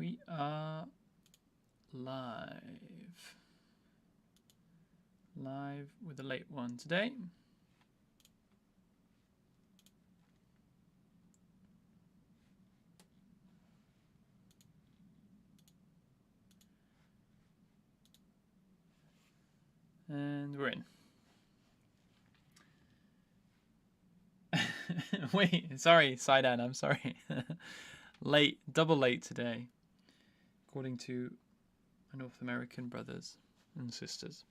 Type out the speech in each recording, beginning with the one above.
We are live. Live with a late one today. And we're in. Wait, sorry, Sidan, I'm sorry. Late, double late today, according to my North American brothers and sisters.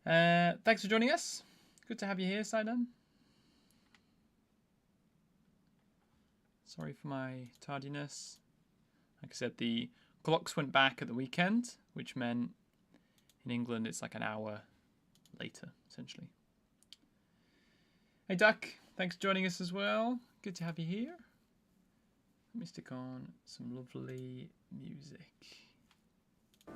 Thanks for joining us. Good to have you here, Sidan. Sorry for my tardiness. Like I said, the clocks went back at the weekend, which meant in England it's like an hour later, essentially. Hey Duck, thanks for joining us as well. Good to have you here. Let me stick on some lovely music. There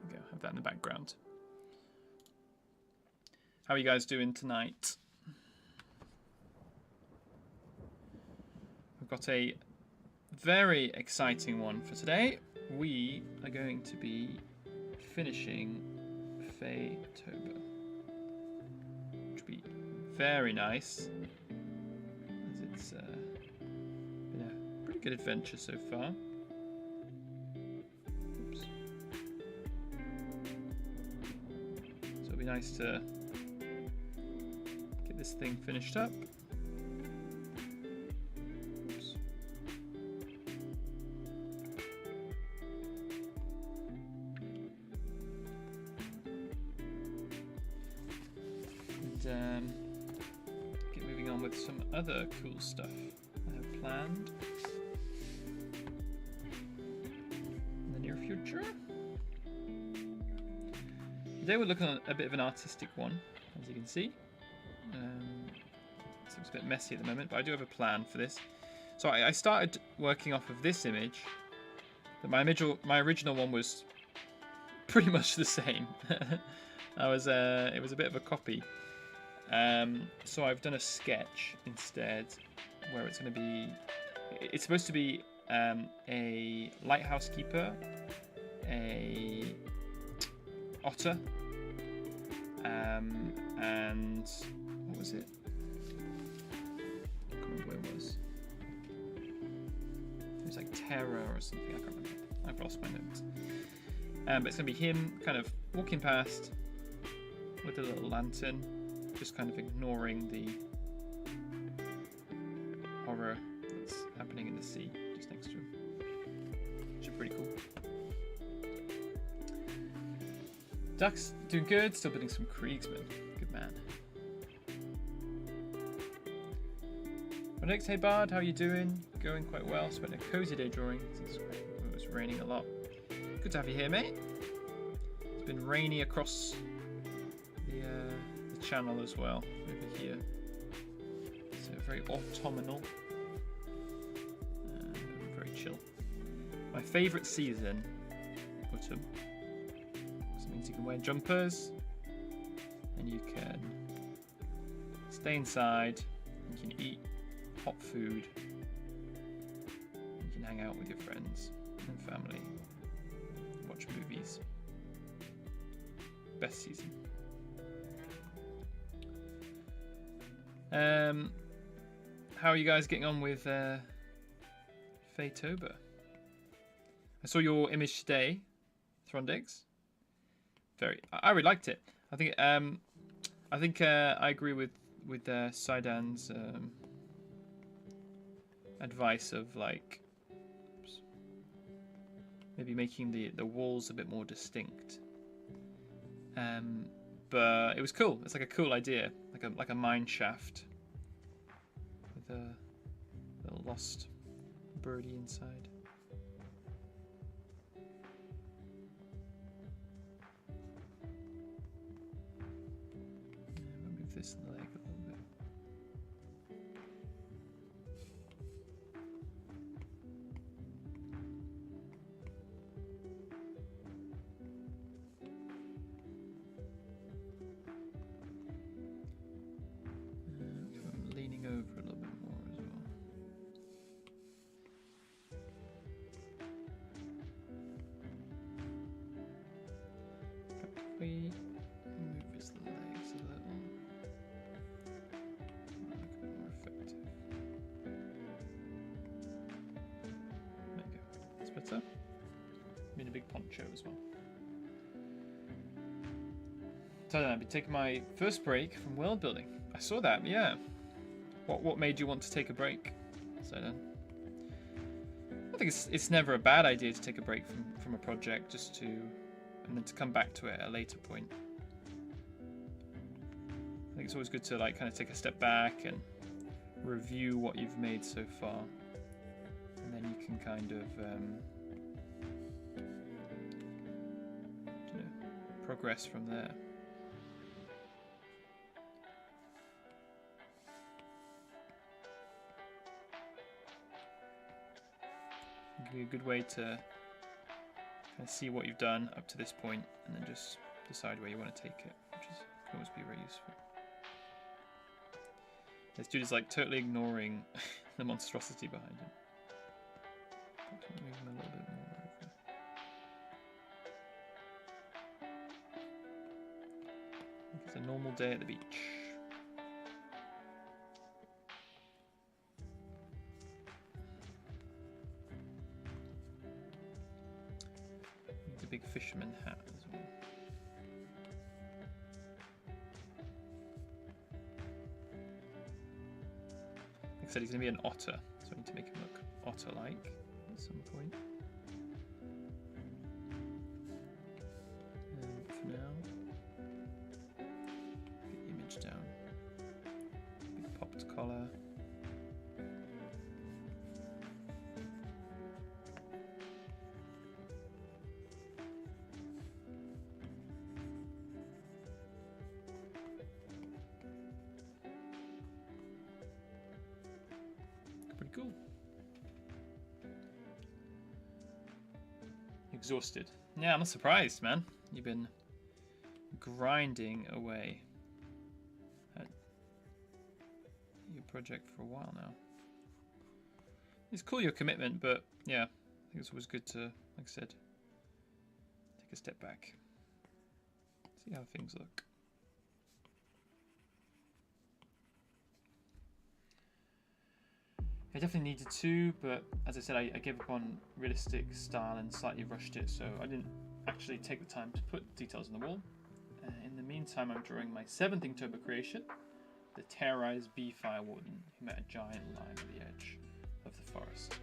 we go, have that in the background. How are you guys doing tonight? We've got a very exciting one for today. We are going to be finishing FAETOBER, which will be very nice, as it's been a pretty good adventure so far. Oops. So it'll be nice to get this thing finished up. Get moving on with some other cool stuff I have planned in the near future. Today we're looking at a bit of an artistic one, as you can see. It looks a bit messy at the moment, but I do have a plan for this. So I started working off of this image. But my original one was pretty much the same. It was a bit of a copy. So I've done a sketch instead, where it's going to be. It's supposed to be a lighthouse keeper, a otter, and what was it? I can't remember what it was. It was like terror or something. I can't remember. I've lost my notes. But it's going to be him kind of walking past with a little lantern, just kind of ignoring the horror that's happening in the sea just next to him. Which is pretty cool. Duck's doing good, still building some Kriegsmen. Good man. Next, hey Bard, how are you doing? Going quite well. Spent a cozy day drawing since it was raining a lot. Good to have you here, mate. It's been rainy across the channel as well over here. So very autumnal and very chill. My favourite season, autumn. So it means you can wear jumpers and you can stay inside. You can eat hot food. You can hang out with your friends and family. Watch movies. Best season. How are you guys getting on with FAETOBER? I saw your image today, Throndex. I really liked it. I think I agree with Sidan's advice of like maybe making the walls a bit more distinct. But it was cool. It's like a cool idea, like a mine shaft with a little lost birdie inside. I'll move this leg a little bit. I'm leaning over a little bit more as well. poncho as well. So then I've been taking my first break from world building. I saw that, yeah. What made you want to take a break? So then, I think it's never a bad idea to take a break from a project and then to come back to it at a later point. I think it's always good to like kind of take a step back and review what you've made so far, and then you can kind of progress from there. It can be a good way to kind of see what you've done up to this point, and then just decide where you want to take it, which can always be very useful. This dude is like totally ignoring the monstrosity behind him. Move him a little bit more over. It's a normal day at the beach. Needs a big fisherman hat as well. Like I said, he's going to be an otter, so I need to make him look otter-like at some point. And for now, get the image down. Big popped collar. Pretty cool. Exhausted. Yeah, I'm not surprised, man. You've been grinding away at your project for a while now. It's cool, your commitment, but yeah, I think it's always good to, like I said, take a step back, see how things look. I definitely needed to, but as I said, I gave up on realistic style and slightly rushed it, so I didn't actually take the time to put details on the wall. In the meantime, I'm drawing my 7th Inktober creation, the terrorized bee fire warden who met a giant lion at the edge of the forest.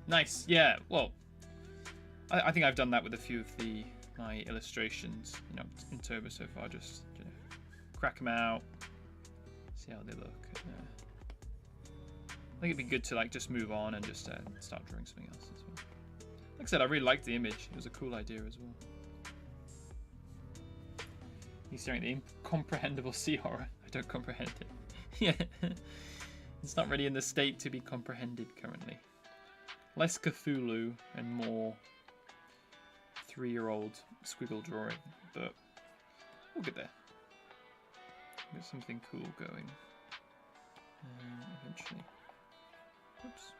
Nice, yeah. Well, I think I've done that with a few of my illustrations, Inktober so far. Just crack them out. See how they look. I think it'd be good to like just move on and just start drawing something else as well. Like I said, I really liked the image. It was a cool idea as well. He's staring at the incomprehensible sea horror. I don't comprehend it. Yeah, it's not really in the state to be comprehended currently. Less Cthulhu and more 3-year-old squiggle drawing, but we'll get there. Get something cool going eventually. Oops.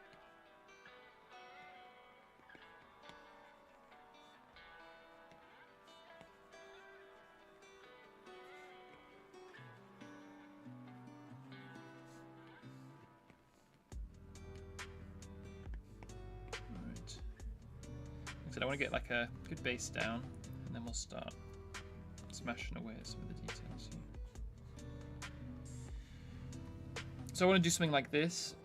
Right. Like I said, I want to get like a good base down, and then we'll start smashing away at some of the details here. So I want to do something like this.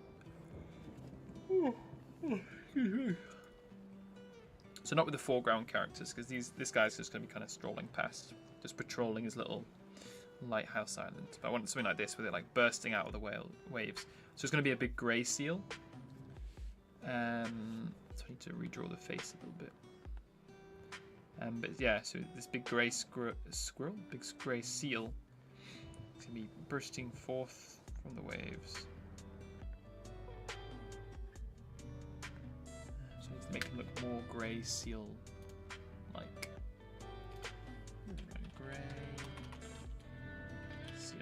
So not with the foreground characters, because this guy's just going to be kind of strolling past, just patrolling his little lighthouse island. But I want something like this with it like bursting out of the waves. So it's going to be a big grey seal. So I need to redraw the face a little bit. But yeah, so this big grey squirrel, big grey seal, it's going to be bursting forth from the waves. So I need to make him look more grey seal like. Grey seal.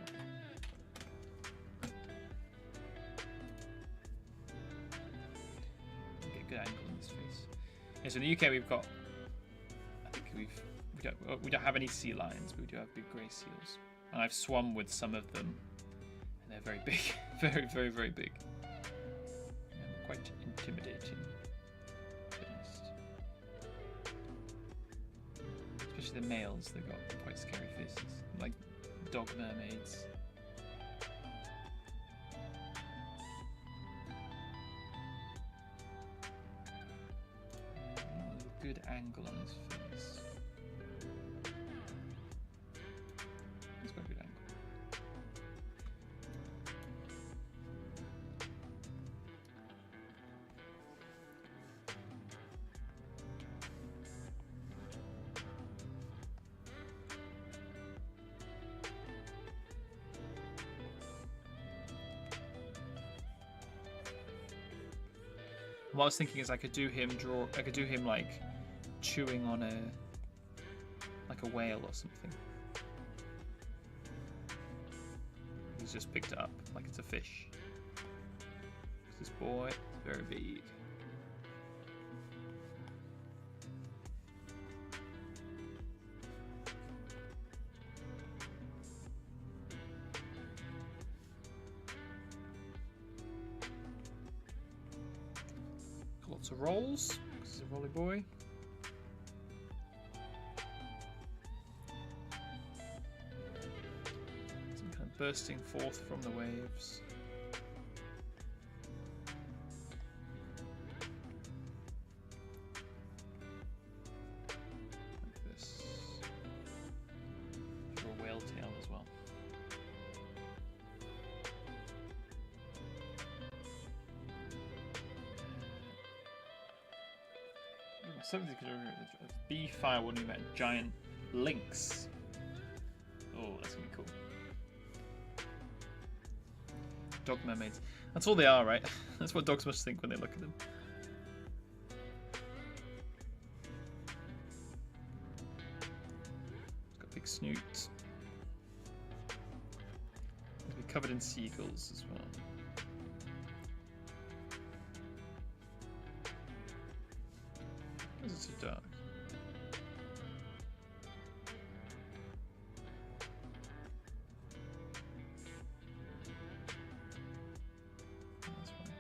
Get a good angle in this face. Yeah, so in the UK we've got, I think we don't have any sea lions, but we do have big grey seals. And I've swum with some of them. They're very big, very, very, very big. Quite intimidating. Especially the males, they've got quite scary faces. Like dog mermaids. Good angle on his face. It's got a good angle. What I was thinking is I could do him like chewing on like a whale or something. He's just picked it up like it's a fish. This boy is very big. Lots of rolls. This is a rolly boy. Some kind of bursting forth from the waves. Like this. For a whale tail as well. Something bee fire warning about giant lynx. Oh, that's gonna be cool. Dog mermaids. That's all they are, right? That's what dogs must think when they look at them. It's got a big snoot. It's gonna be covered in seagulls as well. Because it's so dark. That's fine.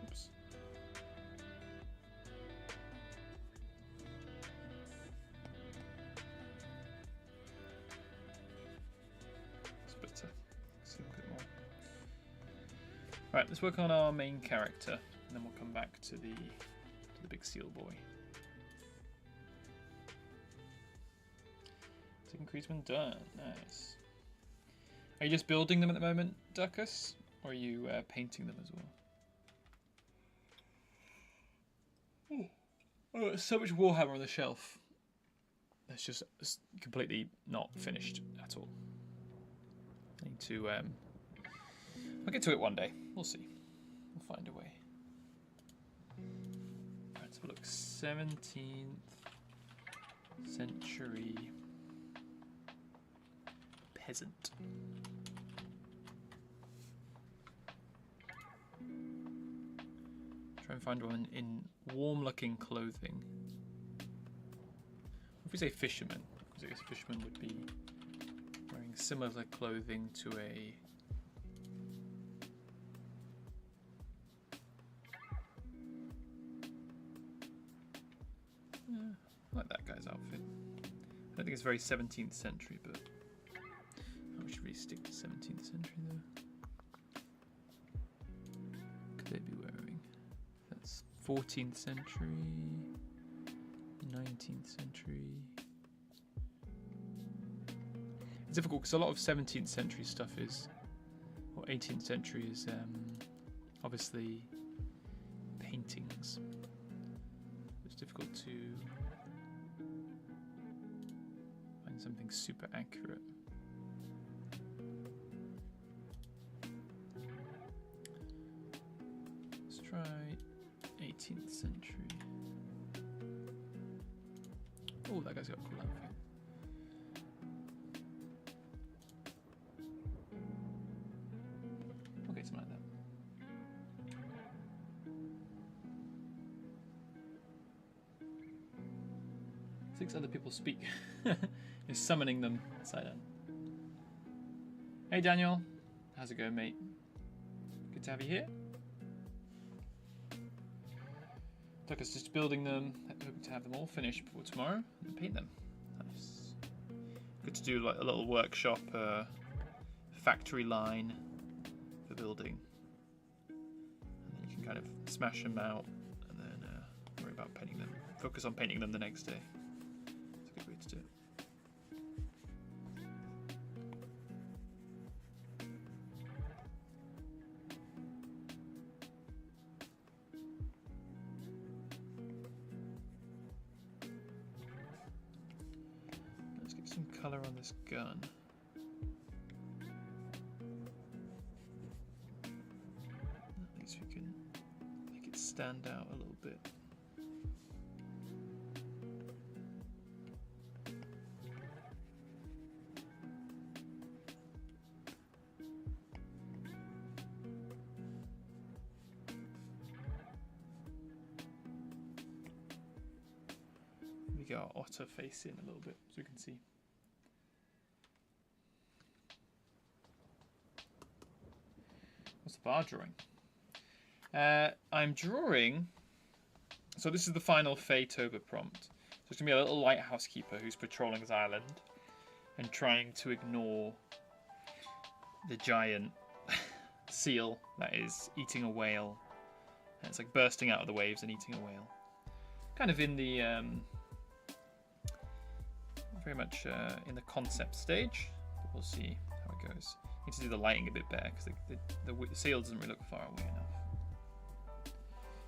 Oops. It's better. Let's see a bit more. Right, let's work on our main character, and then we'll come back to the big seal boy. Second increase when done. Nice. Are you just building them at the moment, Duckus, or are you painting them as well? Oh, there's so much Warhammer on the shelf. It's just completely not finished at all. I need to. I'll get to it one day. We'll see. We'll find a way. Right, let's have a look. 17th century peasant. Try and find one in warm-looking clothing. If we say fisherman, because I guess a fisherman would be wearing similar clothing to a I like that guy's outfit. I don't think it's very 17th century, but we should really stick to 17th century though. Could they be wearing? That's 14th century, 19th century. It's difficult because a lot of 17th century stuff is, or 18th century is obviously paintings. It's difficult to find something super accurate. Let's try 18th century. Oh, that guy's got a cool outfit. Okay, something like that. 6 other people speak. You're summoning them inside out. Hey Daniel, how's it going, mate? Good to have you here. Look, it's just building them, hoping to have them all finished before tomorrow and paint them. Nice. Good to do like a little workshop, factory line for building. And then you can kind of smash them out and then worry about painting them. Focus on painting them the next day. It's a good way to do it. Some colour on this gun. At least we can make it stand out a little bit. We get our otter face in a little bit so we can see. What's the bar drawing? I'm drawing. So this is the final FAETOBER prompt. So it's gonna be a little lighthouse keeper who's patrolling his island and trying to ignore the giant seal that is eating a whale. And it's like bursting out of the waves and eating a whale. Kind of in the very much in the concept stage, but we'll see how it goes. Need to do the lighting a bit better because the sail doesn't really look far away enough.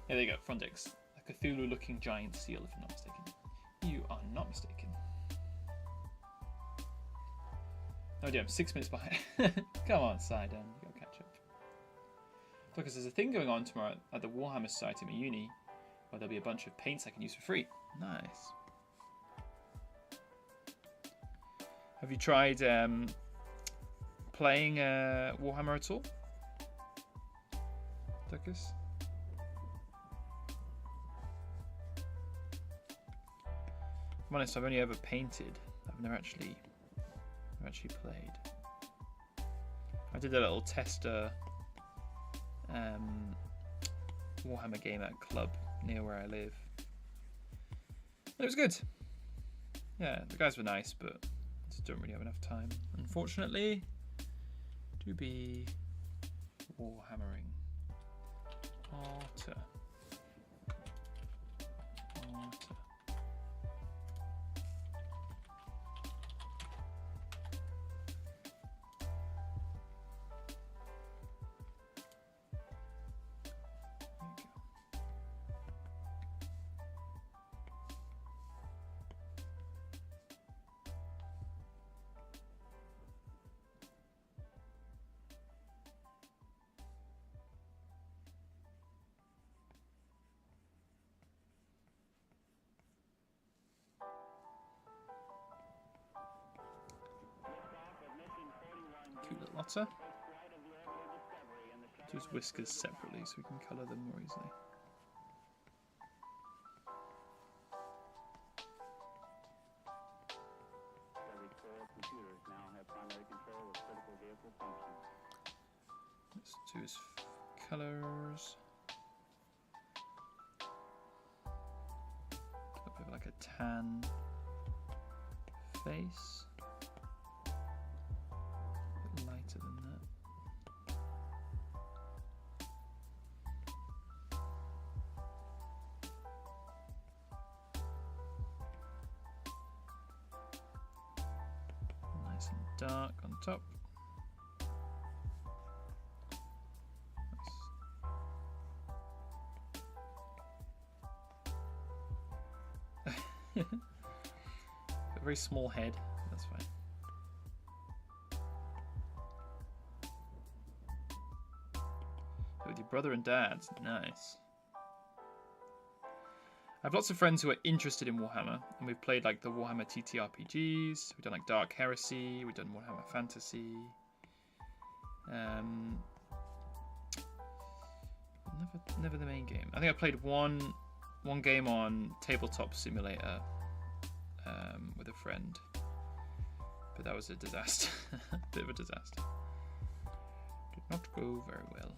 Yeah, there you go, Frontex. A Cthulhu-looking giant seal, if I'm not mistaken. You are not mistaken. Oh dear, I'm 6 minutes behind. Come on, Sidon, you gotta catch up. Because there's a thing going on tomorrow at the Warhammer Society at my uni, where there'll be a bunch of paints I can use for free. Nice. Have you tried playing Warhammer at all, Duckus? I'm honest, I've only ever painted. I've never actually played. I did a little tester Warhammer game at a club near where I live. And it was good. Yeah, the guys were nice, but just don't really have enough time, unfortunately, to be warhammering. Otter. Cute little otter. Do his whiskers separately so we can colour them more easily. Let's do his colours. A bit of like a tan face. A bit lighter than that. Nice and dark on top. A very small head, that's fine. With your brother and dad, nice. I have lots of friends who are interested in Warhammer, and we've played like the Warhammer TTRPGs, we've done like Dark Heresy, we've done Warhammer Fantasy. Never the main game. I think I played one game on Tabletop Simulator with a friend, but that was a disaster. Bit of a disaster. Did not go very well.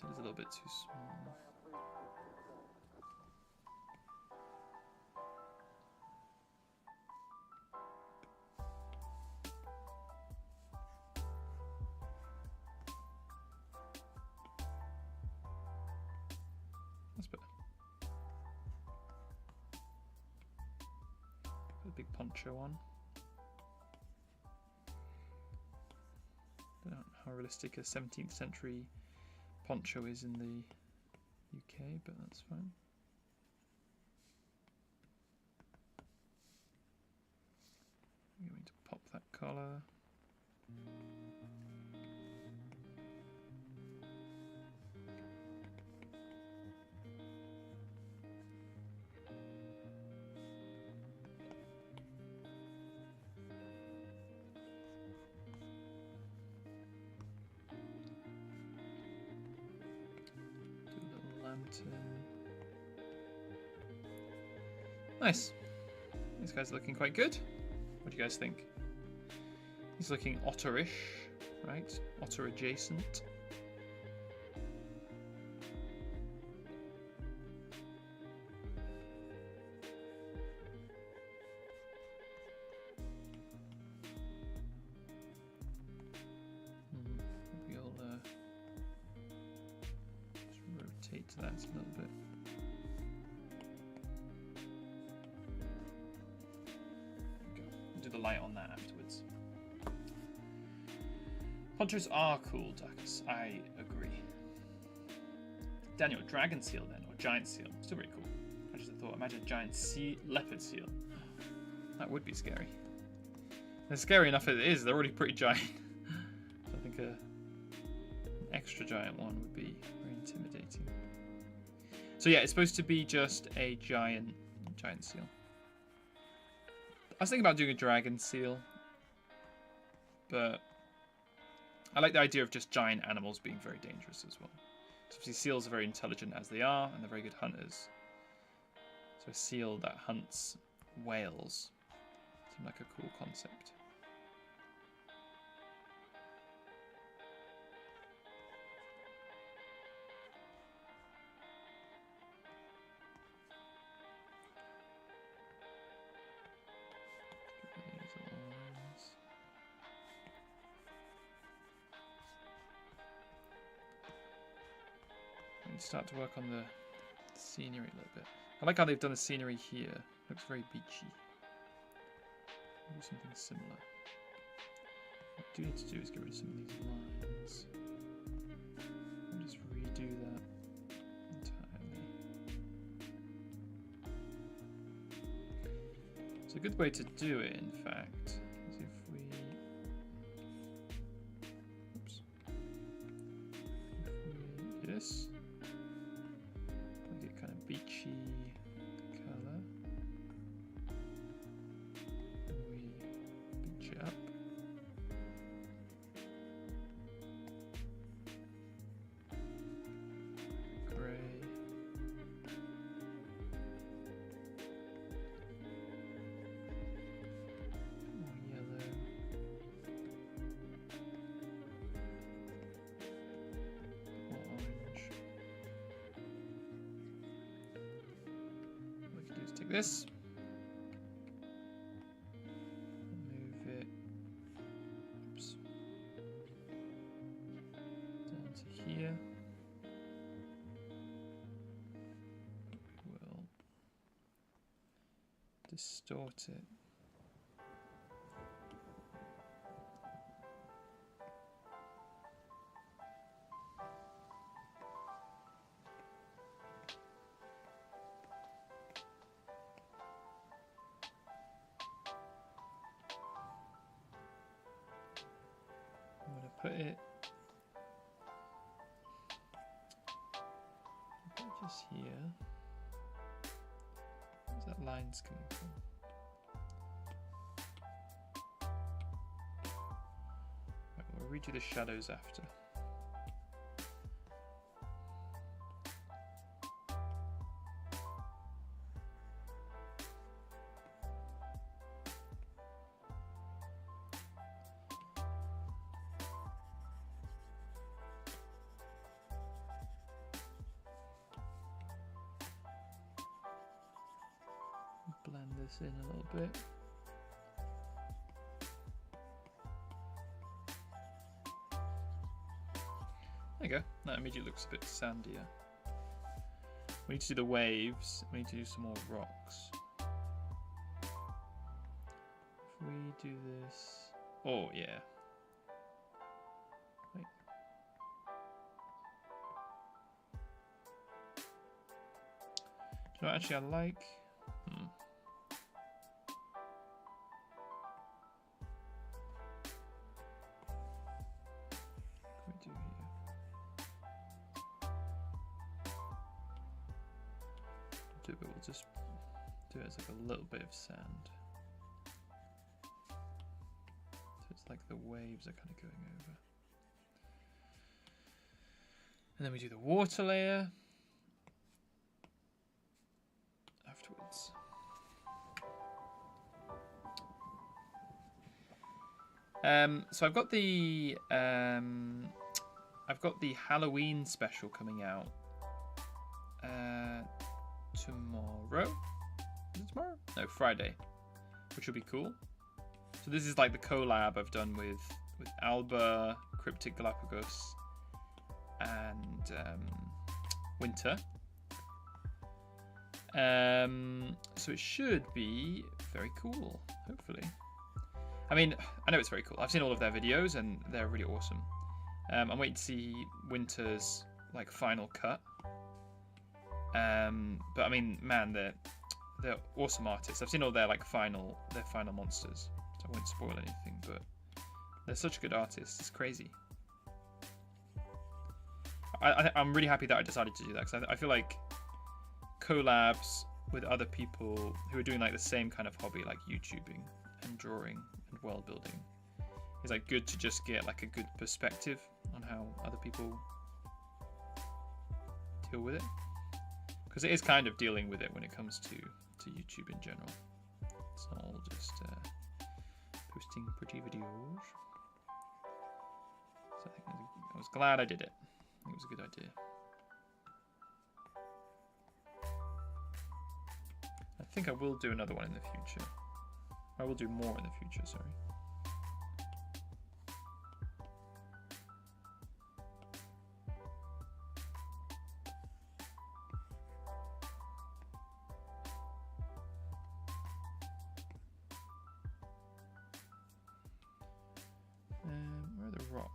Seal is a little bit too small. That's better. Put a big poncho on. Don't know how realistic a 17th century poncho is in the UK, but that's fine. I'm going to pop that collar. Nice. This guy's looking quite good. What do you guys think? He's looking otterish, right? Otter adjacent. Maybe I'll just rotate that a little bit. The light on that afterwards. Ponchos are cool, Dacus. I agree. Daniel, dragon seal then, or giant seal. Still very cool. I just thought, imagine a giant leopard seal. That would be scary. And scary enough as it is, they're already pretty giant. So I think an extra giant one would be very intimidating. So yeah, it's supposed to be just a giant seal. I was thinking about doing a dragon seal, but I like the idea of just giant animals being very dangerous as well. So obviously seals are very intelligent as they are, and they're very good hunters. So a seal that hunts whales seems like a cool concept. Start to work on the scenery a little bit. I like how they've done the scenery here. Looks very beachy. Do something similar. What I do need to do is get rid of some of these lines. I'll just redo that entirely. So a good way to do it, in fact, is if we... Oops. If we do this. Beachy colour. We beach it up. Grey. More yellow. More orange. Take this, move it, oops, down to here. We'll distort it. Put it just here. Where's that line's coming from? Right, we'll redo the shadows after. this in a little bit. There you go. That immediately looks a bit sandier. We need to do the waves. We need to do some more rocks. If we do this... Oh, yeah. Wait. Do you know what actually I like? What can we do here? We'll just do it as like a little bit of sand. So it's like the waves are kind of going over. And then we do the water layer afterwards. So I've got the Halloween special coming out tomorrow. Is it tomorrow? No, Friday, which will be cool. So this is like the collab I've done with Alba, Cryptic Galapagos, and Winter. So it should be very cool, hopefully. I mean, I know it's very cool. I've seen all of their videos and they're really awesome. I'm waiting to see Winter's like final cut. But I mean, man, they're awesome artists. I've seen all their like final monsters, so I won't spoil anything. But they're such good artists. It's crazy. I'm really happy that I decided to do that, because I feel like collabs with other people who are doing like the same kind of hobby, like YouTubing and drawing and world building, is like good to just get like a good perspective on how other people deal with it, because it is kind of dealing with it when it comes to YouTube in general. It's not all just posting pretty videos. So I was glad I did it. I think it was a good idea. I think I will do another one in the future. I will do more in the future, sorry. Where are the rocks?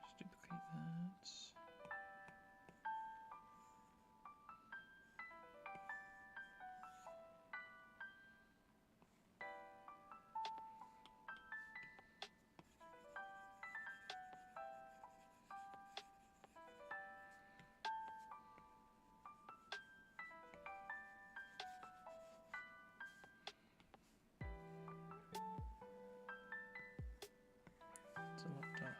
Just duplicate that. It's a lot darker.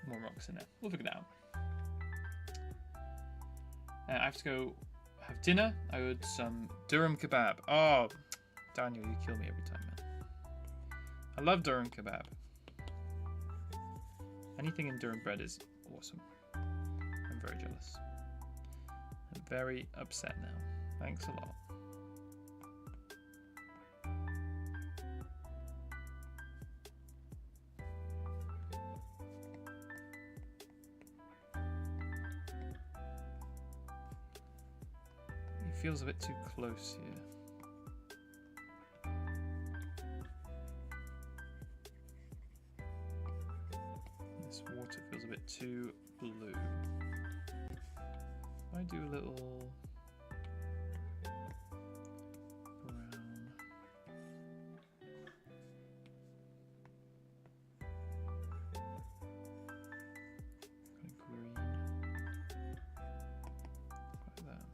More rocks in there. We'll figure that out. I have to go have dinner. I ordered some Durham kebab. Oh, Daniel, you kill me every time, man. I love Durham kebab. Anything in Durham bread is awesome. I'm very jealous. I'm very upset now. Thanks a lot. It feels a bit too close here. This water feels a bit too blue. I do a little brown. Kind of green. Like that.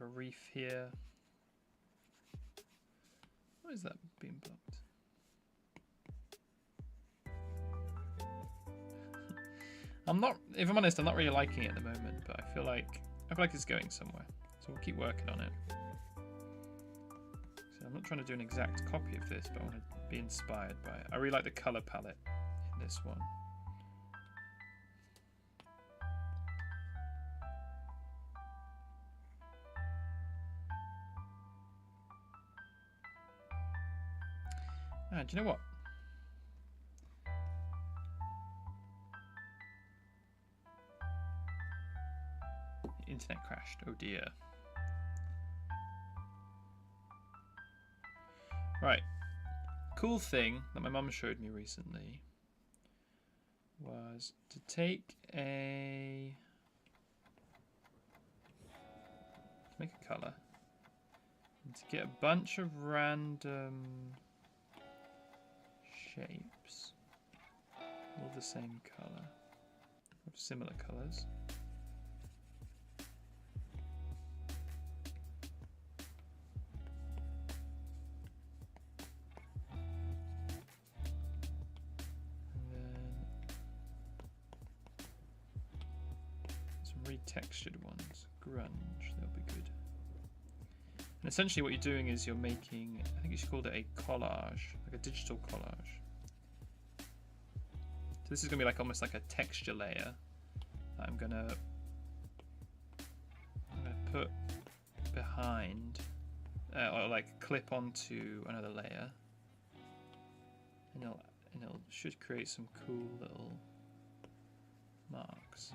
of a reef here. Why is that being blocked? I'm not, if I'm honest, I'm not really liking it at the moment, but I feel like it's going somewhere. So we'll keep working on it. So I'm not trying to do an exact copy of this, but I want to be inspired by it. I really like the color palette in this one. Ah, do you know what? Internet crashed. Oh dear. Right. Cool thing that my mum showed me recently was to take make a color and to get a bunch of random shapes, all the same color, of similar colors. Textured ones, grunge, they'll be good. And essentially what you're doing is you're making, I think you should call it a collage, like a digital collage. So this is going to be like almost like a texture layer that I'm going to put behind, or like clip onto another layer, and it should create some cool little marks.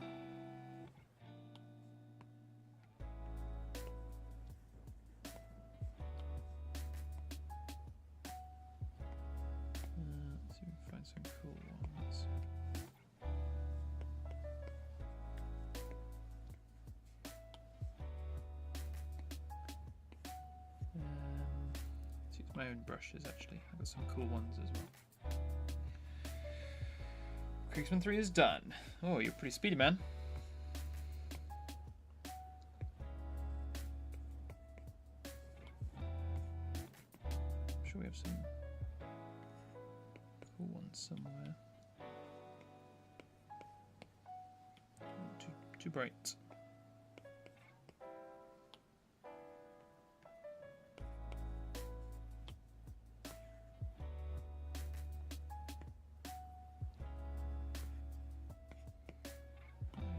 Some cool ones. Let's use my own brushes actually. I've got some cool ones as well. Krigsman 3 is done. Oh, you're pretty speedy, man. I'm sure we have some cool ones somewhere. Too bright.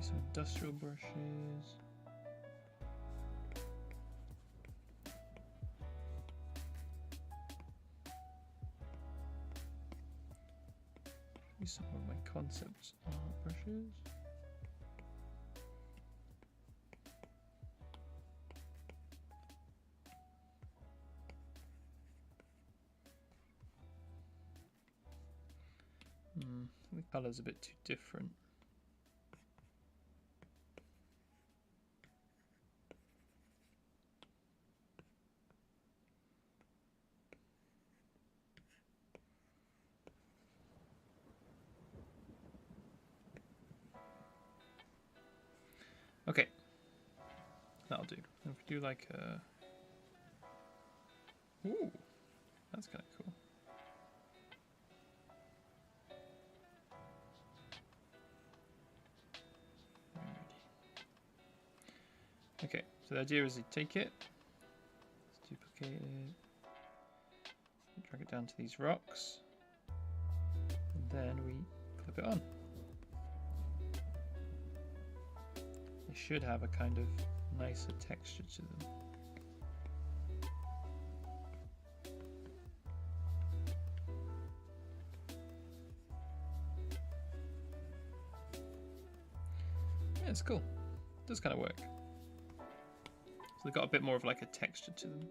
Some industrial brushes. Some of my concepts art brushes. The colour's a bit too different. Okay, that'll do. If we do like a... Ooh, that's kind of cool. Okay, so the idea is you take it, let's duplicate it, drag it down to these rocks, and then we clip it on. They should have a kind of nicer texture to them. Yeah, it's cool. It does kind of work. So they've got a bit more of like a texture to them.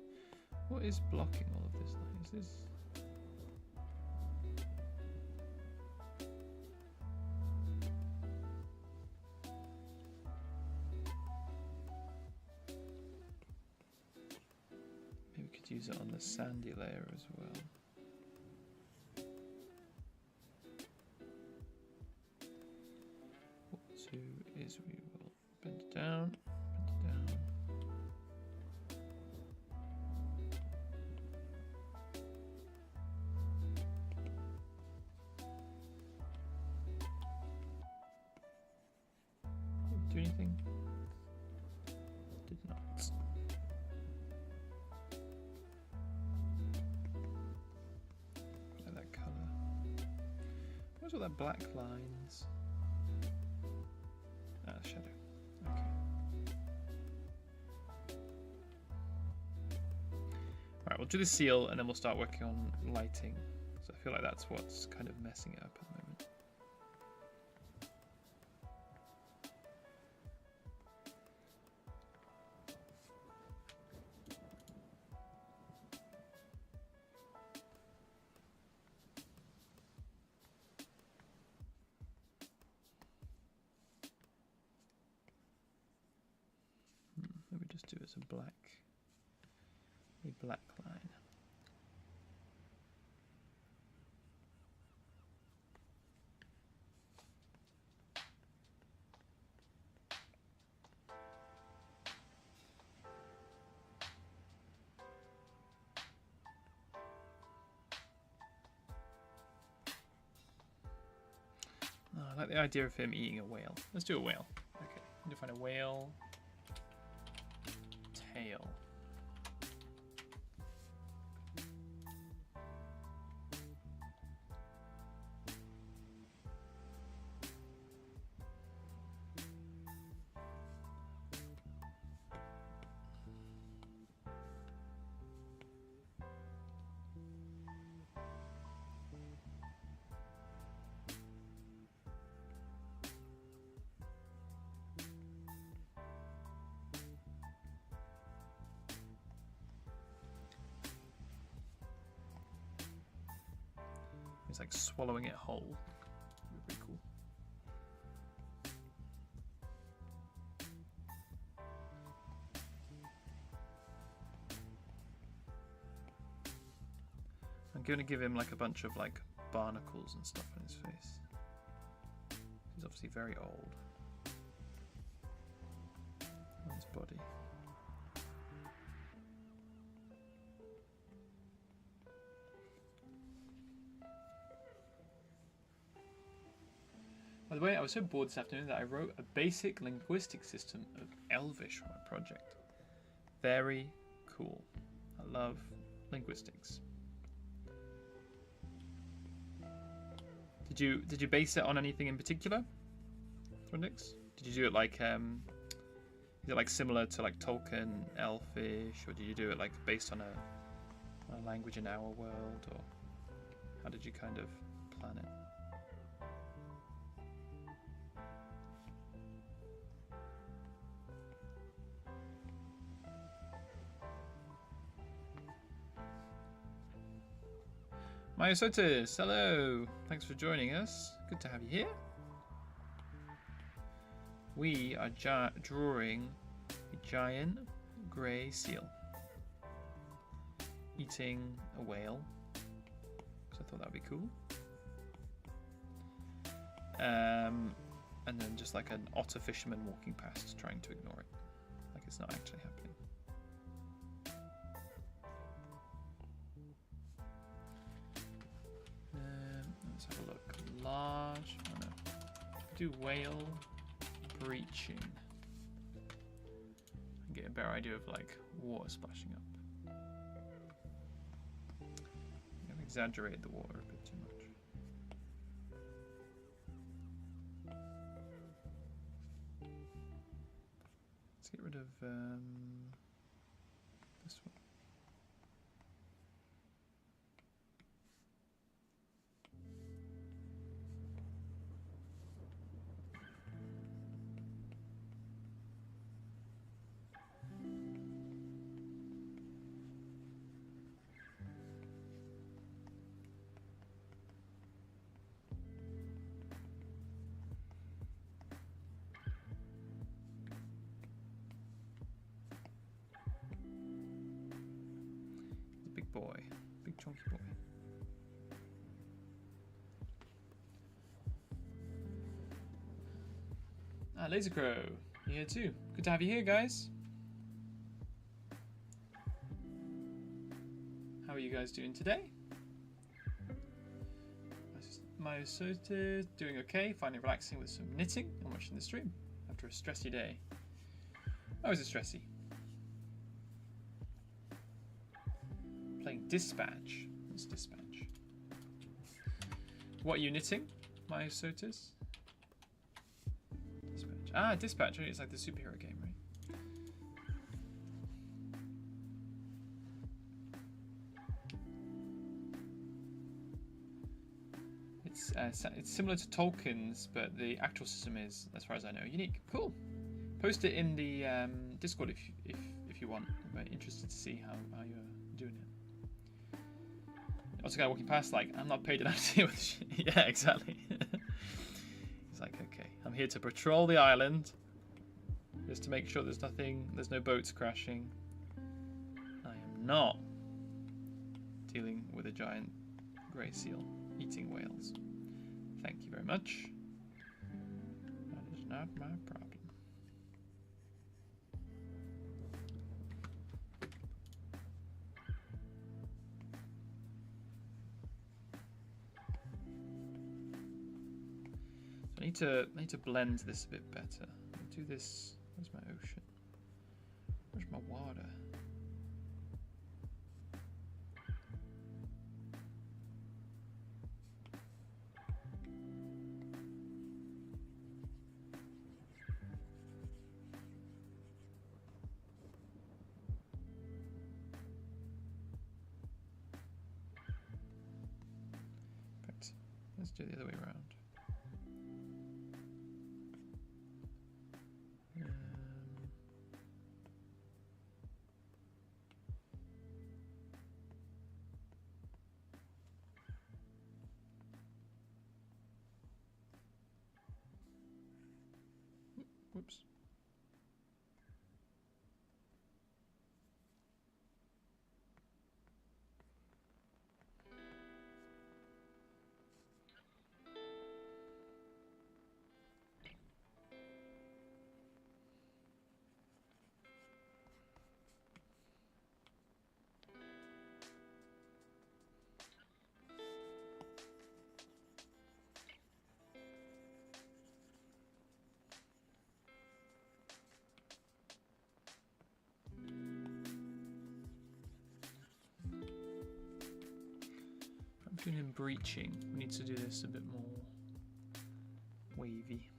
What is blocking all of this? Is this... Maybe we could use it on the sandy layer as well. What we'll do is we will bend it down, do anything? Did not. Like that colour. What's all that black lines? Ah, shadow. Okay. Alright, we'll do the seal and then we'll start working on lighting. So I feel like that's what's kind of messing it up at the moment. Maybe just do it as a black line. Oh, I like the idea of him eating a whale. Let's do a whale. Okay, I need to find a whale tail. It's like swallowing it whole. That'd be pretty cool. I'm going to give him like a bunch of like barnacles and stuff on his face. He's obviously very old. On his body. By the way, I was so bored this afternoon that I wrote a basic linguistic system of Elvish for my project. Very cool. I love linguistics. Did you base it on anything in particular, Thrundix? Did you do it like is it like similar to like Tolkien, Elfish, or did you do it like based on a language in our world, or how did you kind of plan it? Myosotis, hello! Thanks for joining us. Good to have you here. We are drawing a giant grey seal eating a whale, because I thought that would be cool. And then just like an otter fisherman walking past, trying to ignore it, like it's not actually happening. Let's have a look. Large. Oh no. Do whale breaching. And get a better idea of like water splashing up. I've exaggerated the water a bit too much. Let's get rid of this one. Boy, big chunky boy. Ah, Laser Crow, you here too. Good to have you here, guys. How are you guys doing today? My Sota's doing okay, finally relaxing with some knitting and watching the stream after after a stressy day. Oh, is it stressy? Playing Dispatch. What's Dispatch? What are you knitting, my Sotis? Dispatch. Ah, Dispatch. It's like the superhero game, right? It's similar to Tolkien's, but the actual system is, as far as I know, unique. Cool. Post it in the Discord if you want. I'm very interested to see how you're doing it. Also, guy walking past like, I'm not paid enough to deal with shit. Yeah, exactly. He's like, okay, I'm here to patrol the island, just to make sure there's no boats crashing. I am not dealing with a giant grey seal eating whales. Thank you very much. That is not my problem. So I need to blend this a bit better. I'll do this. Where's my ocean? Where's my water? Let's do it the other way around. Whoops. Doing him breaching. We need to do this a bit more wavy.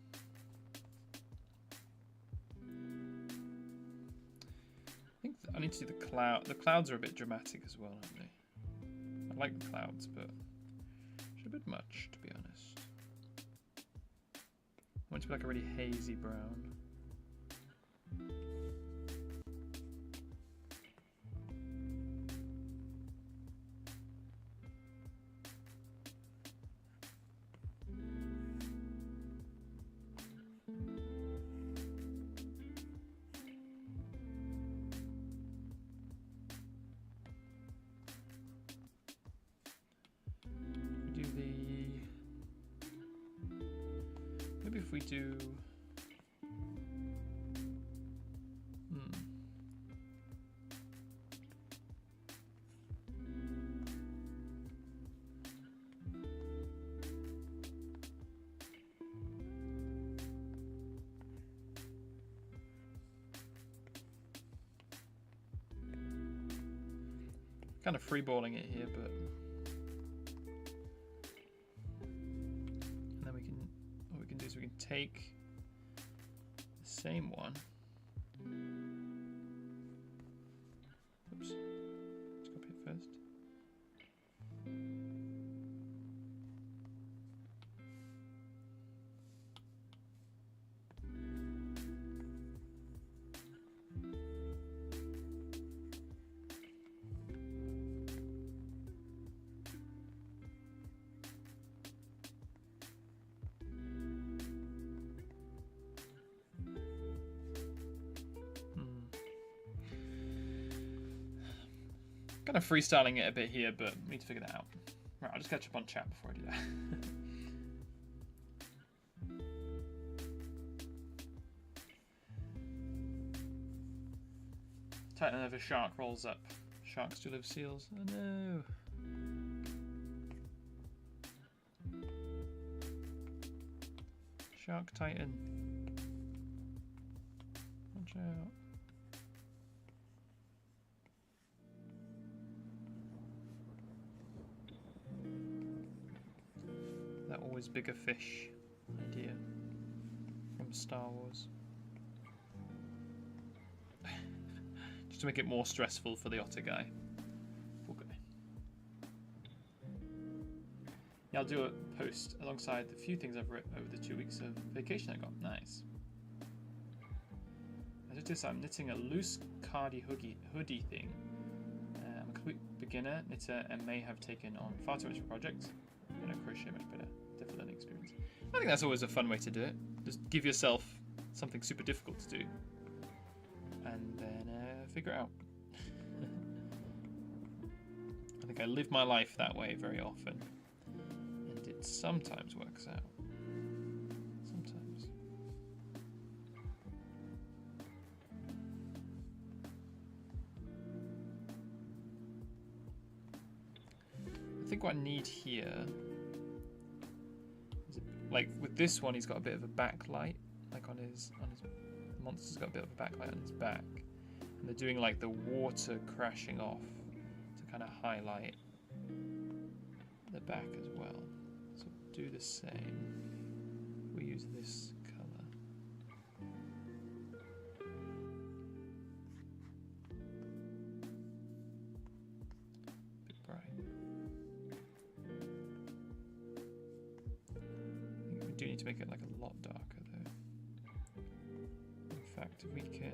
I think I need to do the cloud. The clouds are a bit dramatic as well, aren't they? I like the clouds, but it's a bit much, to be honest. I want it to be like a really hazy brown. Maybe if we do... Kind of freeballing it here, but... And then we can... What we can do is we can take the same one. Oops. Let's copy it first. Kind of freestyling it a bit here, but we need to figure that out. Right, I'll just catch up on chat before I do that. Titan of a shark rolls up. Sharks do live seals. Oh no. Shark Titan. Watch out. That always bigger fish idea from Star Wars. Just to make it more stressful for the otter guy. Poor guy. Yeah, I'll do a post alongside the few things I've written over the 2 weeks of vacation I got. Nice. As it is, I'm knitting a loose cardi hoodie thing. I'm a complete beginner knitter and may have taken on far too much of a project. I know crochet much better. Different learning experience. I think that's always a fun way to do it. Just give yourself something super difficult to do, and then figure it out. I think I live my life that way very often, and it sometimes works out. Sometimes. I think what I need here is, like with this one, he's got a bit of a backlight, like on his the monster's got a bit of a backlight on his back. And they're doing like the water crashing off to kind of highlight the back as well. So do the same. We use this color. Bit bright. I think we do need to make it like a lot darker though. In fact, we can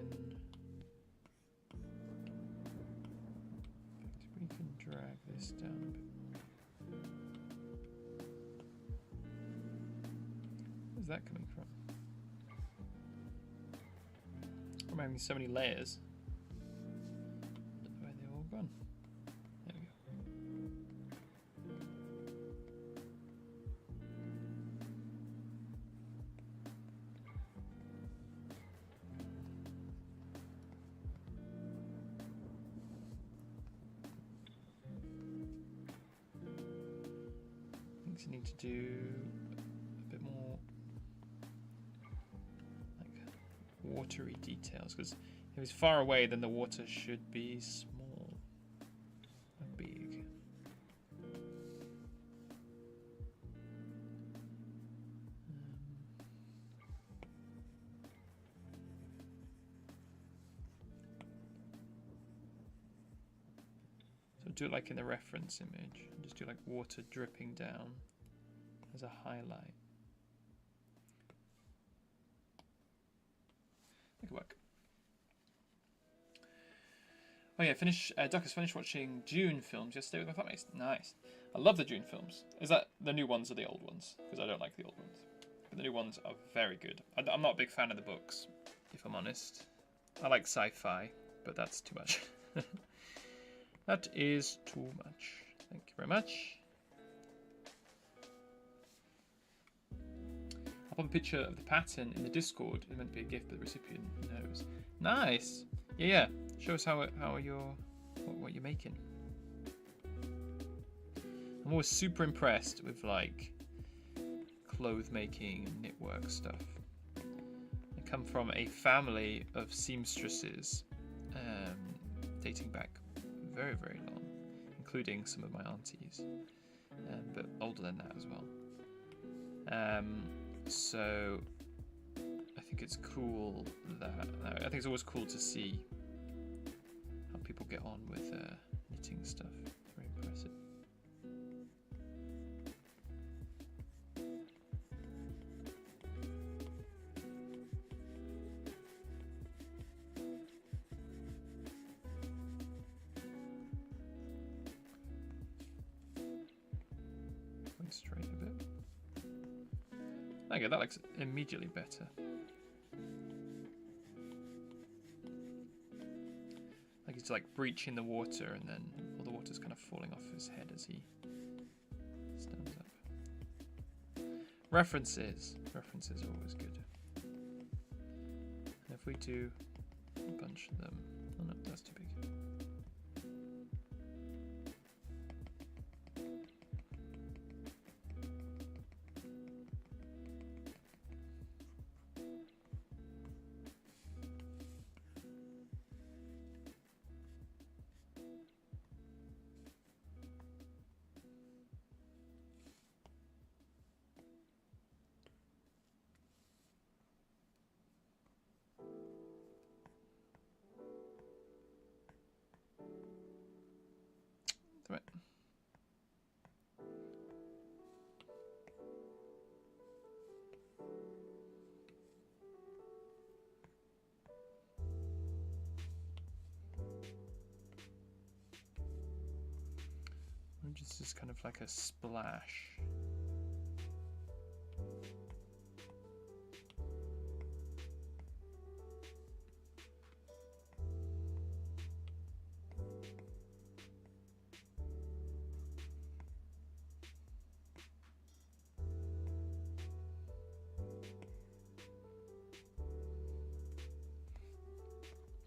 drag this down a bit more. Where's that coming from? I'm having so many layers. Where are they all gone? There we go. You need to do a bit more like watery details, because if it's far away then the water should be small and big. So do it like in the reference image, just do like water dripping down as a highlight. That could work. Oh yeah, Duck has finished watching Dune films yesterday with my flatmates. Nice. I love the Dune films. Is that the new ones or the old ones? Because I don't like the old ones. But the new ones are very good. I'm not a big fan of the books, if I'm honest. I like sci-fi, but that's too much. That is too much. Thank you very much. I'll pop a picture of the pattern in the Discord. It's meant to be a gift, but the recipient knows. Nice. Yeah. Show us what you're making. I'm always super impressed with like clothes making and knitwork stuff. I come from a family of seamstresses, dating back very, very long, including some of my aunties, but older than that as well. So I think it's cool I think it's always cool to see how people get on with knitting stuff. Very impressive. Going straight a bit. Okay, that looks immediately better. Like he's like breaching the water and then all the water's kind of falling off his head as he stands up. References. References are always good. And if we do a bunch of them... Oh no, that's too big. this is kind of like a splash.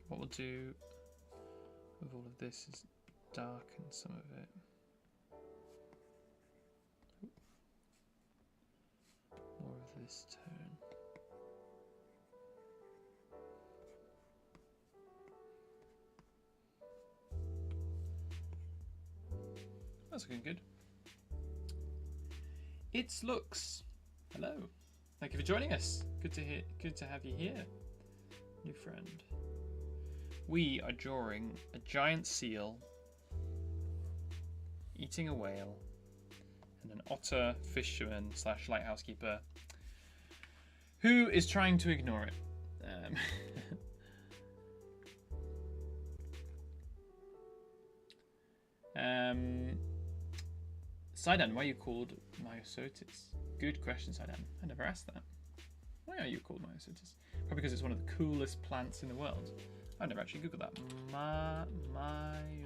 What we'll do with all of this is darken some of it. More of this tone. That's looking good. It's Looks. Hello. Thank you for joining us. Good to have you here, new friend. We are drawing a giant seal eating a whale and an otter fisherman / lighthouse keeper who is trying to ignore it. Sidon, why are you called Myosotis? Good question, Sidon. I never asked that. Why are you called Myosotis? Probably because it's one of the coolest plants in the world. I've never actually googled that. Myosotis.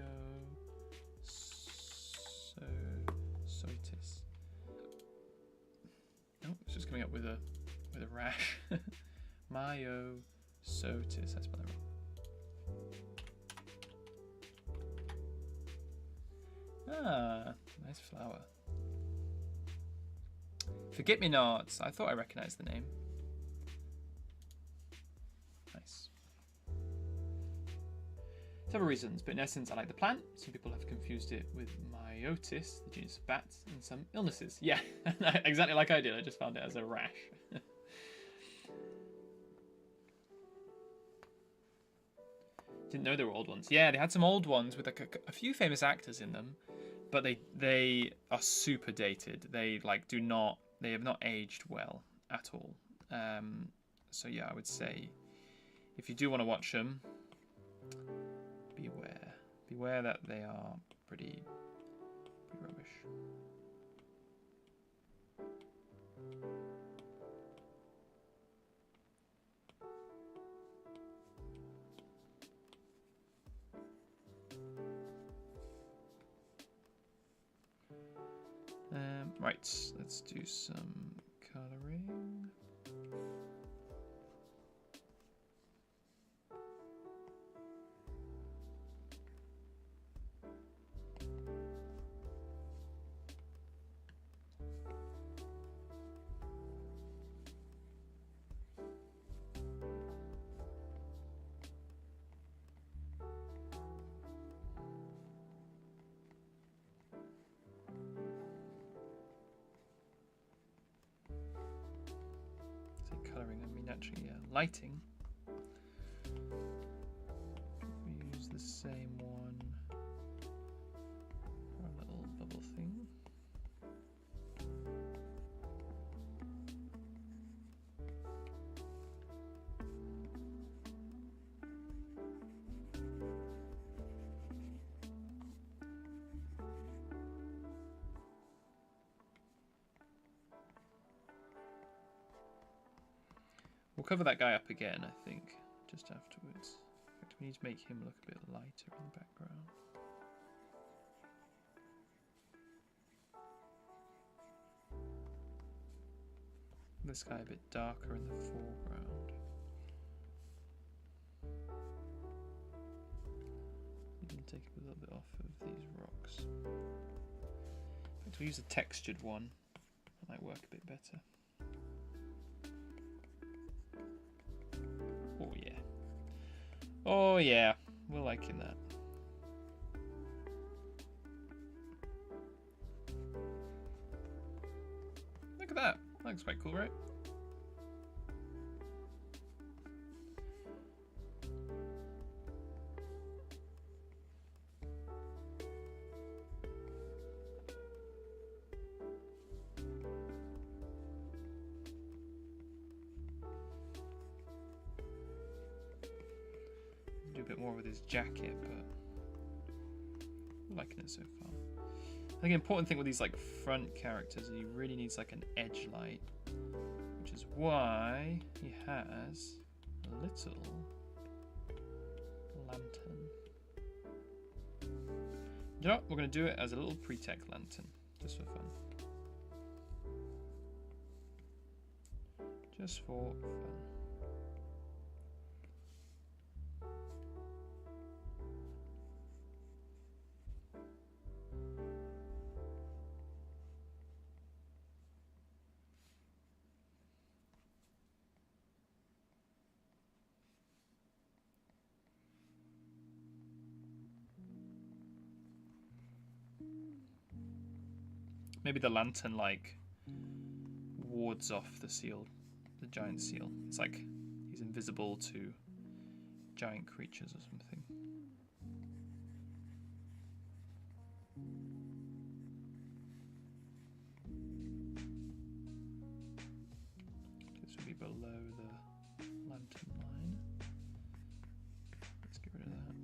Oh, it's just coming up with a rash. Myosotis. That's what I wrote. Ah, nice flower. Forget-me-nots. I thought I recognized the name. Nice. Several reasons, but in essence, I like the plant. Some people have confused it with myotis, the genus of bats, and some illnesses. Yeah, exactly like I did. I just found it as a rash. Didn't know there were old ones. Yeah, they had some old ones with like a few famous actors in them, but they are super dated. They have not aged well at all. So yeah, I would say if you do want to watch them, beware that they are pretty rubbish. Right, let's do some coloring. Colouring, I mean actually, yeah, lighting. We use the same one for a little bubble thing. We'll cover that guy up again, I think, just afterwards. In fact, we need to make him look a bit lighter in the background. This guy a bit darker in the foreground. We can take a little bit off of these rocks. In fact, we'll use a textured one. That might work a bit better. Oh yeah. Oh yeah. We're liking that. Look at that. That looks quite cool, right? Do a bit more with his jacket, but I'm liking it so far. I think an important thing with these like front characters is he really needs like an edge light, which is why he has a little lantern. You know what? We're going to do it as a little pre-tech lantern, just for fun. Just for fun. Maybe the lantern like wards off the seal, the giant seal. It's like he's invisible to giant creatures or something. This would be below the lantern line. Let's get rid of that.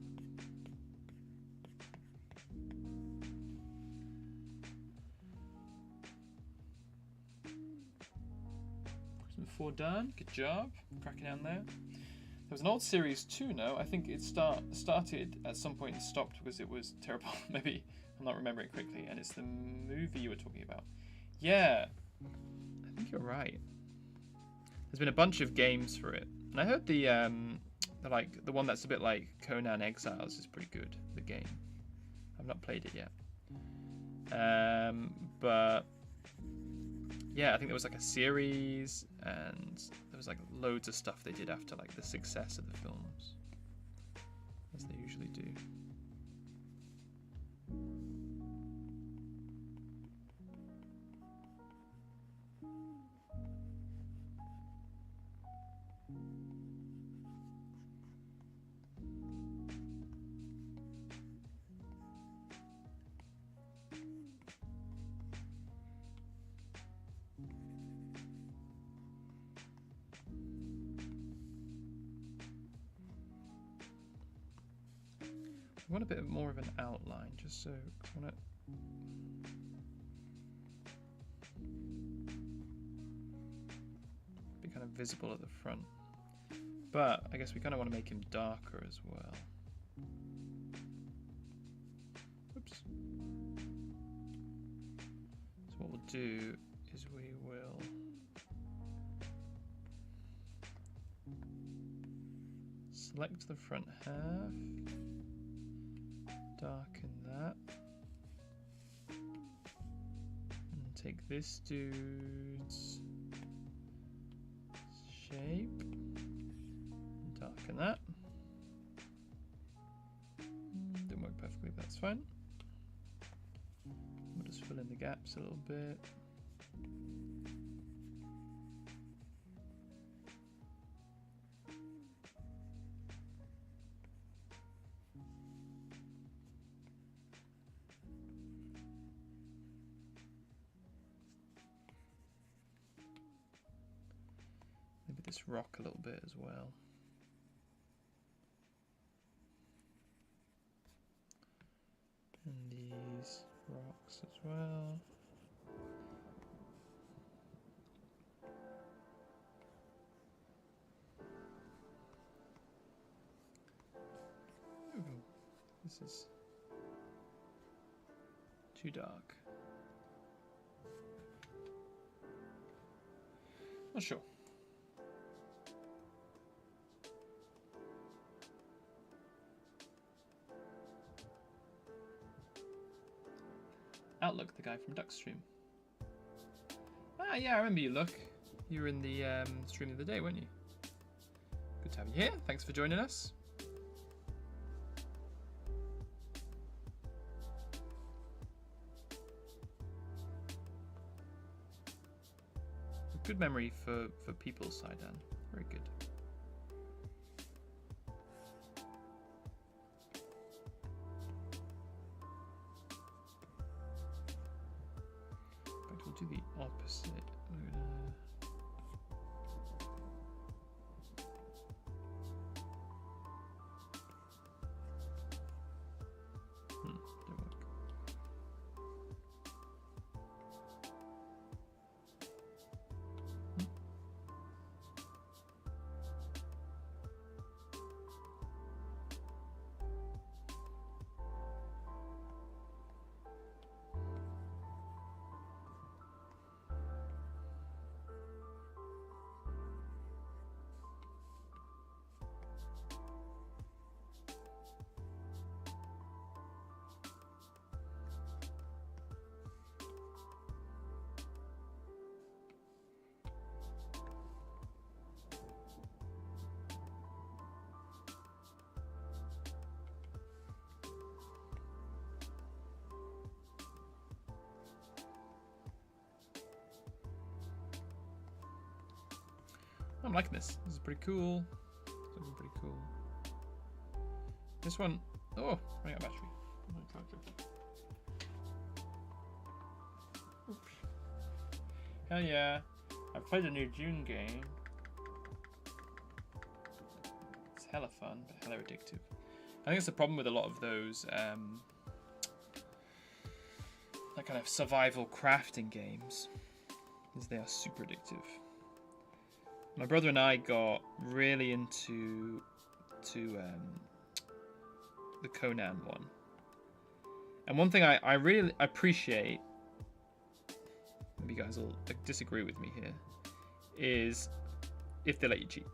Before done, good job, cracking down there. There was an old series too. No, I think it started at some point and stopped because it was terrible. Maybe I'm not remembering it quickly. And it's the movie you were talking about. Yeah, I think you're right. There's been a bunch of games for it, and I heard the one that's a bit like Conan Exiles is pretty good. The game, I've not played it yet, but. Yeah, I think there was like a series, and there was like loads of stuff they did after like the success of the films, as they usually do. I want a bit more of an outline, just so I want to be kind of visible at the front. But I guess we kind of want to make him darker as well. Oops. So what we'll do is we will select the front half. Darken that, and take this dude's shape, and darken that. Didn't work perfectly, but that's fine. We'll just fill in the gaps a little bit. This rock a little bit as well. And these rocks as well. Ooh, this is too dark. Not sure. Outlook, the guy from Duckstream. Ah, yeah, I remember you, Look. You were in the stream of the day, weren't you? Good to have you here. Thanks for joining us. Good memory for people, Saidan. Very good. Do the opposite. Didn't work. I'm liking this. This is pretty cool. It's looking pretty cool. This one, oh, running out of battery. Oops. Hell yeah! I played a new Dune game. It's hella fun, but hella addictive. I think it's the problem with a lot of those that kind of survival crafting games, is they are super addictive. My brother and I got really into the Conan one, and one thing I really appreciate, maybe you guys will disagree with me here, is if they let you cheat.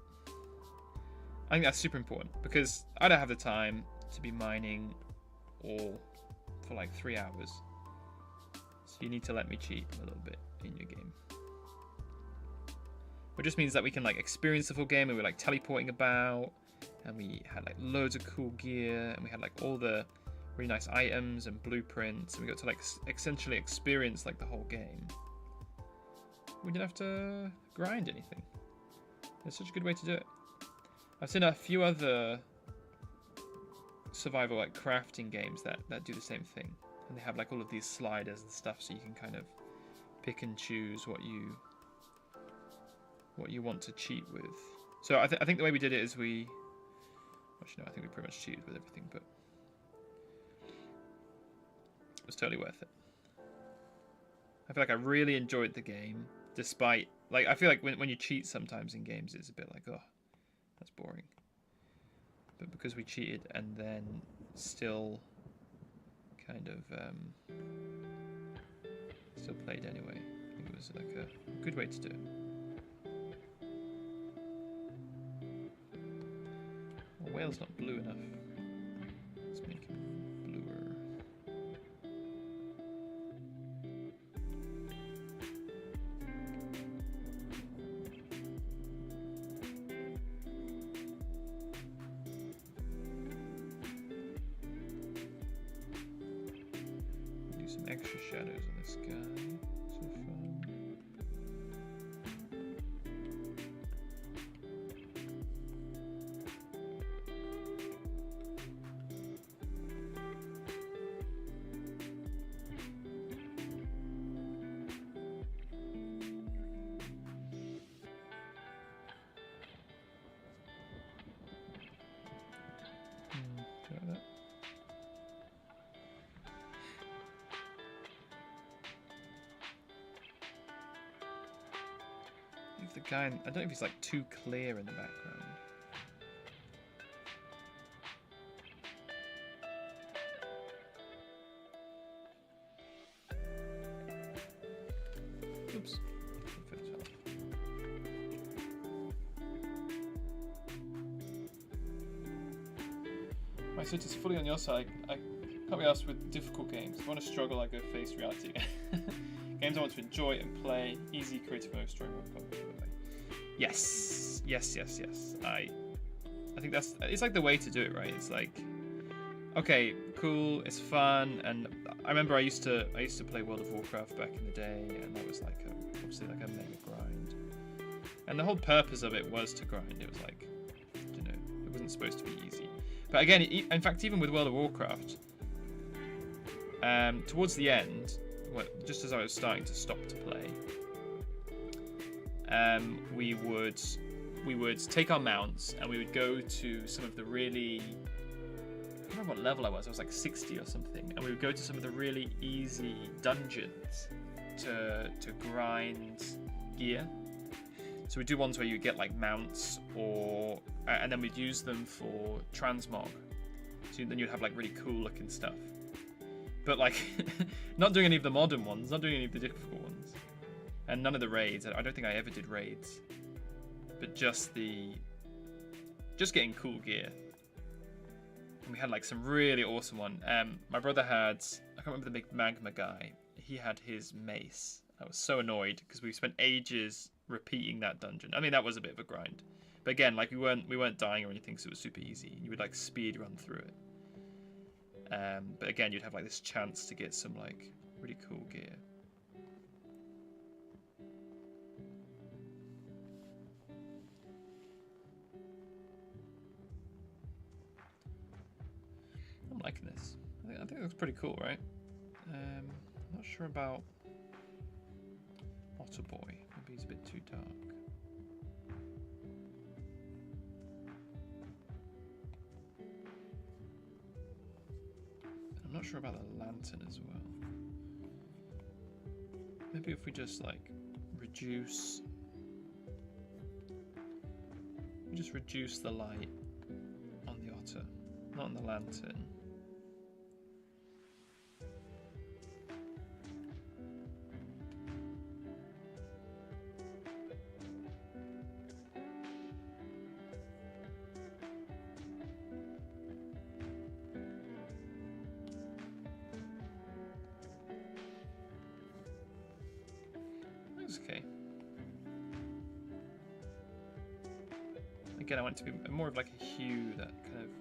I think that's super important, because I don't have the time to be mining all for like 3 hours. So you need to let me cheat a little bit in your game. It just means that we can like experience the full game, and we're like teleporting about, and we had like loads of cool gear, and we had like all the really nice items and blueprints, and we got to like essentially experience like the whole game. We didn't have to grind anything. It's such a good way to do it. I've seen a few other survival like crafting games that do the same thing, and they have like all of these sliders and stuff, so you can kind of pick and choose what you want to cheat with. So I think the way we did it is we, actually no, I think we pretty much cheated with everything, but it was totally worth it. I feel like I really enjoyed the game, despite, like, I feel like when you cheat sometimes in games, it's a bit like, oh, that's boring. But because we cheated and then still kind of still played anyway, I think it was like a good way to do it. Well, whale's not blue enough. Let's make him bluer. Do some extra shadows on this guy. So fun. Try that. If the guy, I don't know if he's like too clear in the background. Oops. My switch is fully on your side. I can't be asked with difficult games. If I want to struggle, I go face reality. Games I want to enjoy and play. Easy, creative mode, story mode. Yes. Yes, yes, yes. I think it's like the way to do it, right? It's like, okay, cool, it's fun, and I remember I used to play World of Warcraft back in the day, and that was like obviously like a mega grind. And the whole purpose of it was to grind. It was like, you know, it wasn't supposed to be easy. But again, in fact, even with World of Warcraft, towards the end, well, just as I was starting to stop to play, we would take our mounts and we would go to some of the really, I don't remember what level I was like 60 or something, and we would go to some of the really easy dungeons to grind gear. So we'd do ones where you get like mounts, or and then we'd use them for transmog. So then you'd have like really cool looking stuff. But like, not doing any of the modern ones, not doing any of the difficult ones, and none of the raids. I don't think I ever did raids, but just getting cool gear. And we had like some really awesome one. My brother had, I can't remember the big magma guy. He had his mace. I was so annoyed because we spent ages repeating that dungeon. I mean, that was a bit of a grind, but again, like we weren't dying or anything, so it was super easy. You would like speed run through it. But again, you'd have like this chance to get some like really cool gear. liking this. I think it looks pretty cool, right? I'm not sure about Otter Boy. Maybe he's a bit too dark. I'm not sure about the lantern as well. Maybe if we just like reduce the light on the otter, not on the lantern. Okay. Again, I want it to be more of like a hue that kind of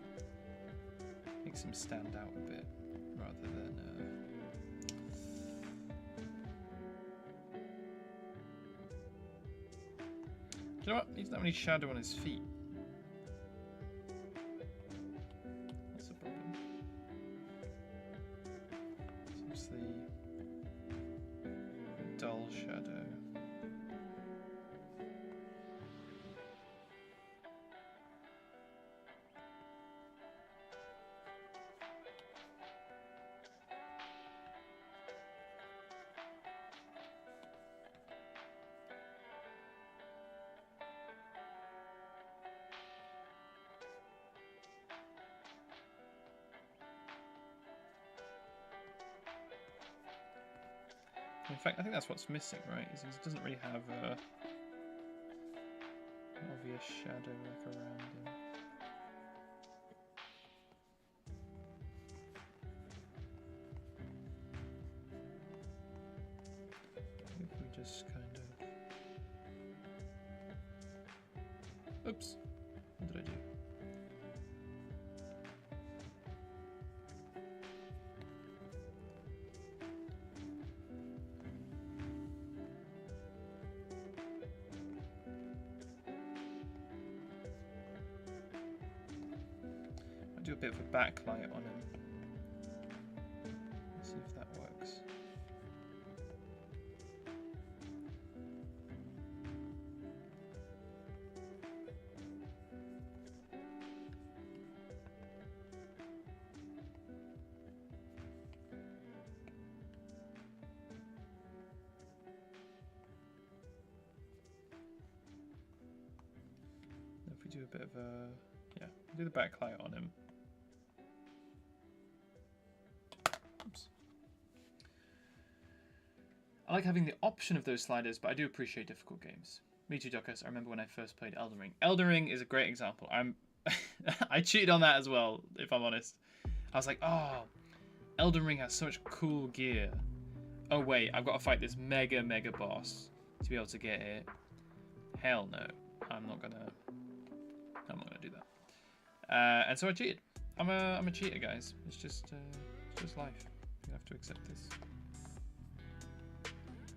makes him stand out a bit, rather than. Do you know what? He doesn't have any shadow on his feet. That's a problem. It's the dull shadow. In fact, I think that's what's missing, right? Is he doesn't really have a obvious shadow like around him. If we just kind of... Oops. What did I do? Do a bit of a backlight on him. Let's see if that works. If we do a bit of a, yeah, do the backlight on him. I like having the option of those sliders, but I do appreciate difficult games. Me too, Docus. I remember when I first played Elden Ring. Elden Ring is a great example. I cheated on that as well, if I'm honest. I was like, oh, Elden Ring has so much cool gear. Oh wait, I've got to fight this mega boss to be able to get it. Hell no, I'm not gonna do that. And so I cheated. I'm a cheater, guys. It's just life. You have to accept this.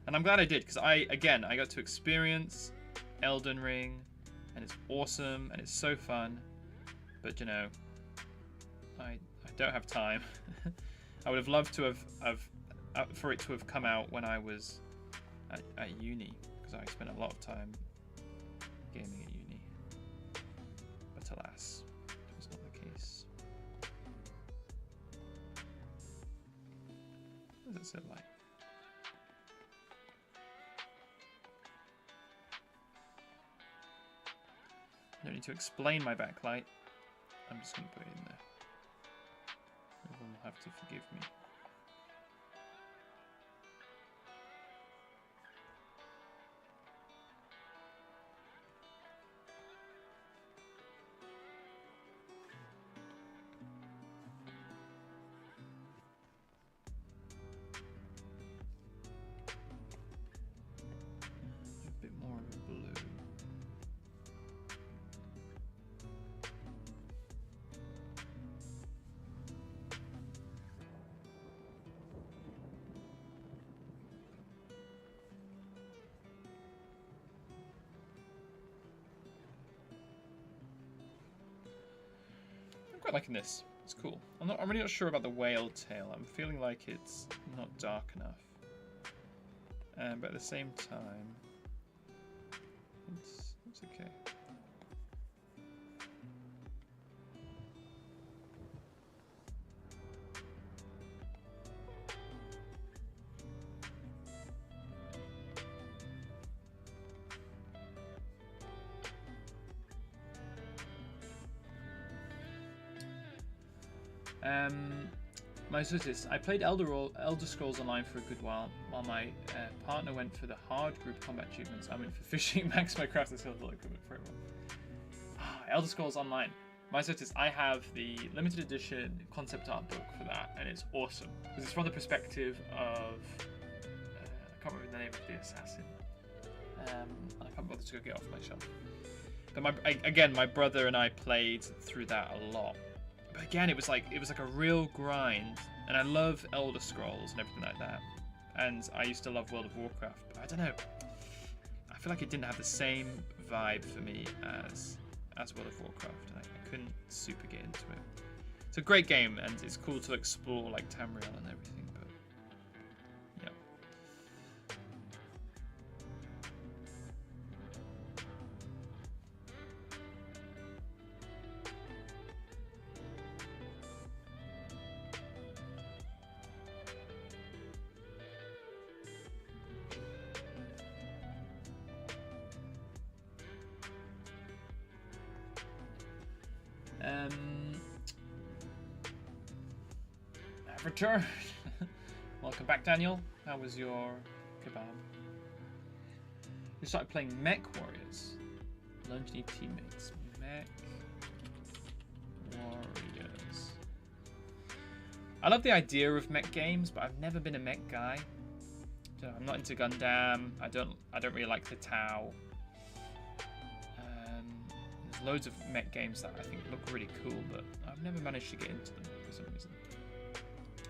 And I'm glad I did, because I got to experience Elden Ring, and it's awesome, and it's so fun. But you know, I don't have time. I would have loved to have for it to have come out when I was at uni, because I spent a lot of time gaming at uni. But alas, it was not the case. What does it say like? I don't need to explain my backlight. I'm just going to put it in there. Everyone will have to forgive me. A bit more of a blue. I'm quite liking this. It's cool. I'm really not sure about the whale tail. I'm feeling like it's not dark enough. But at the same time, it's okay. My sources. I played Elder Scrolls Online for a good while my partner went for the hard group combat achievements. I went for fishing, max my craft and silver equipment for everyone. Elder Scrolls Online. My sources. I have the limited edition concept art book for that, and it's awesome because it's from the perspective of I can't remember the name of the assassin. I can't bother to go get it off my shelf. But my brother and I played through that a lot. But again, it was like a real grind, and I love Elder Scrolls and everything like that. And I used to love World of Warcraft, but I don't know. I feel like it didn't have the same vibe for me as World of Warcraft, and I couldn't super get into it. It's a great game, and it's cool to explore like Tamriel and everything. But yeah. I've returned. Welcome back, Daniel. How was your kebab? We started playing Mech Warriors. Learn to need teammates. Mech Warriors. I love the idea of mech games, but I've never been a mech guy. I'm not into Gundam. I don't really like the Tau. There's loads of mech games that I think look really cool, but I've never managed to get into them for some reason.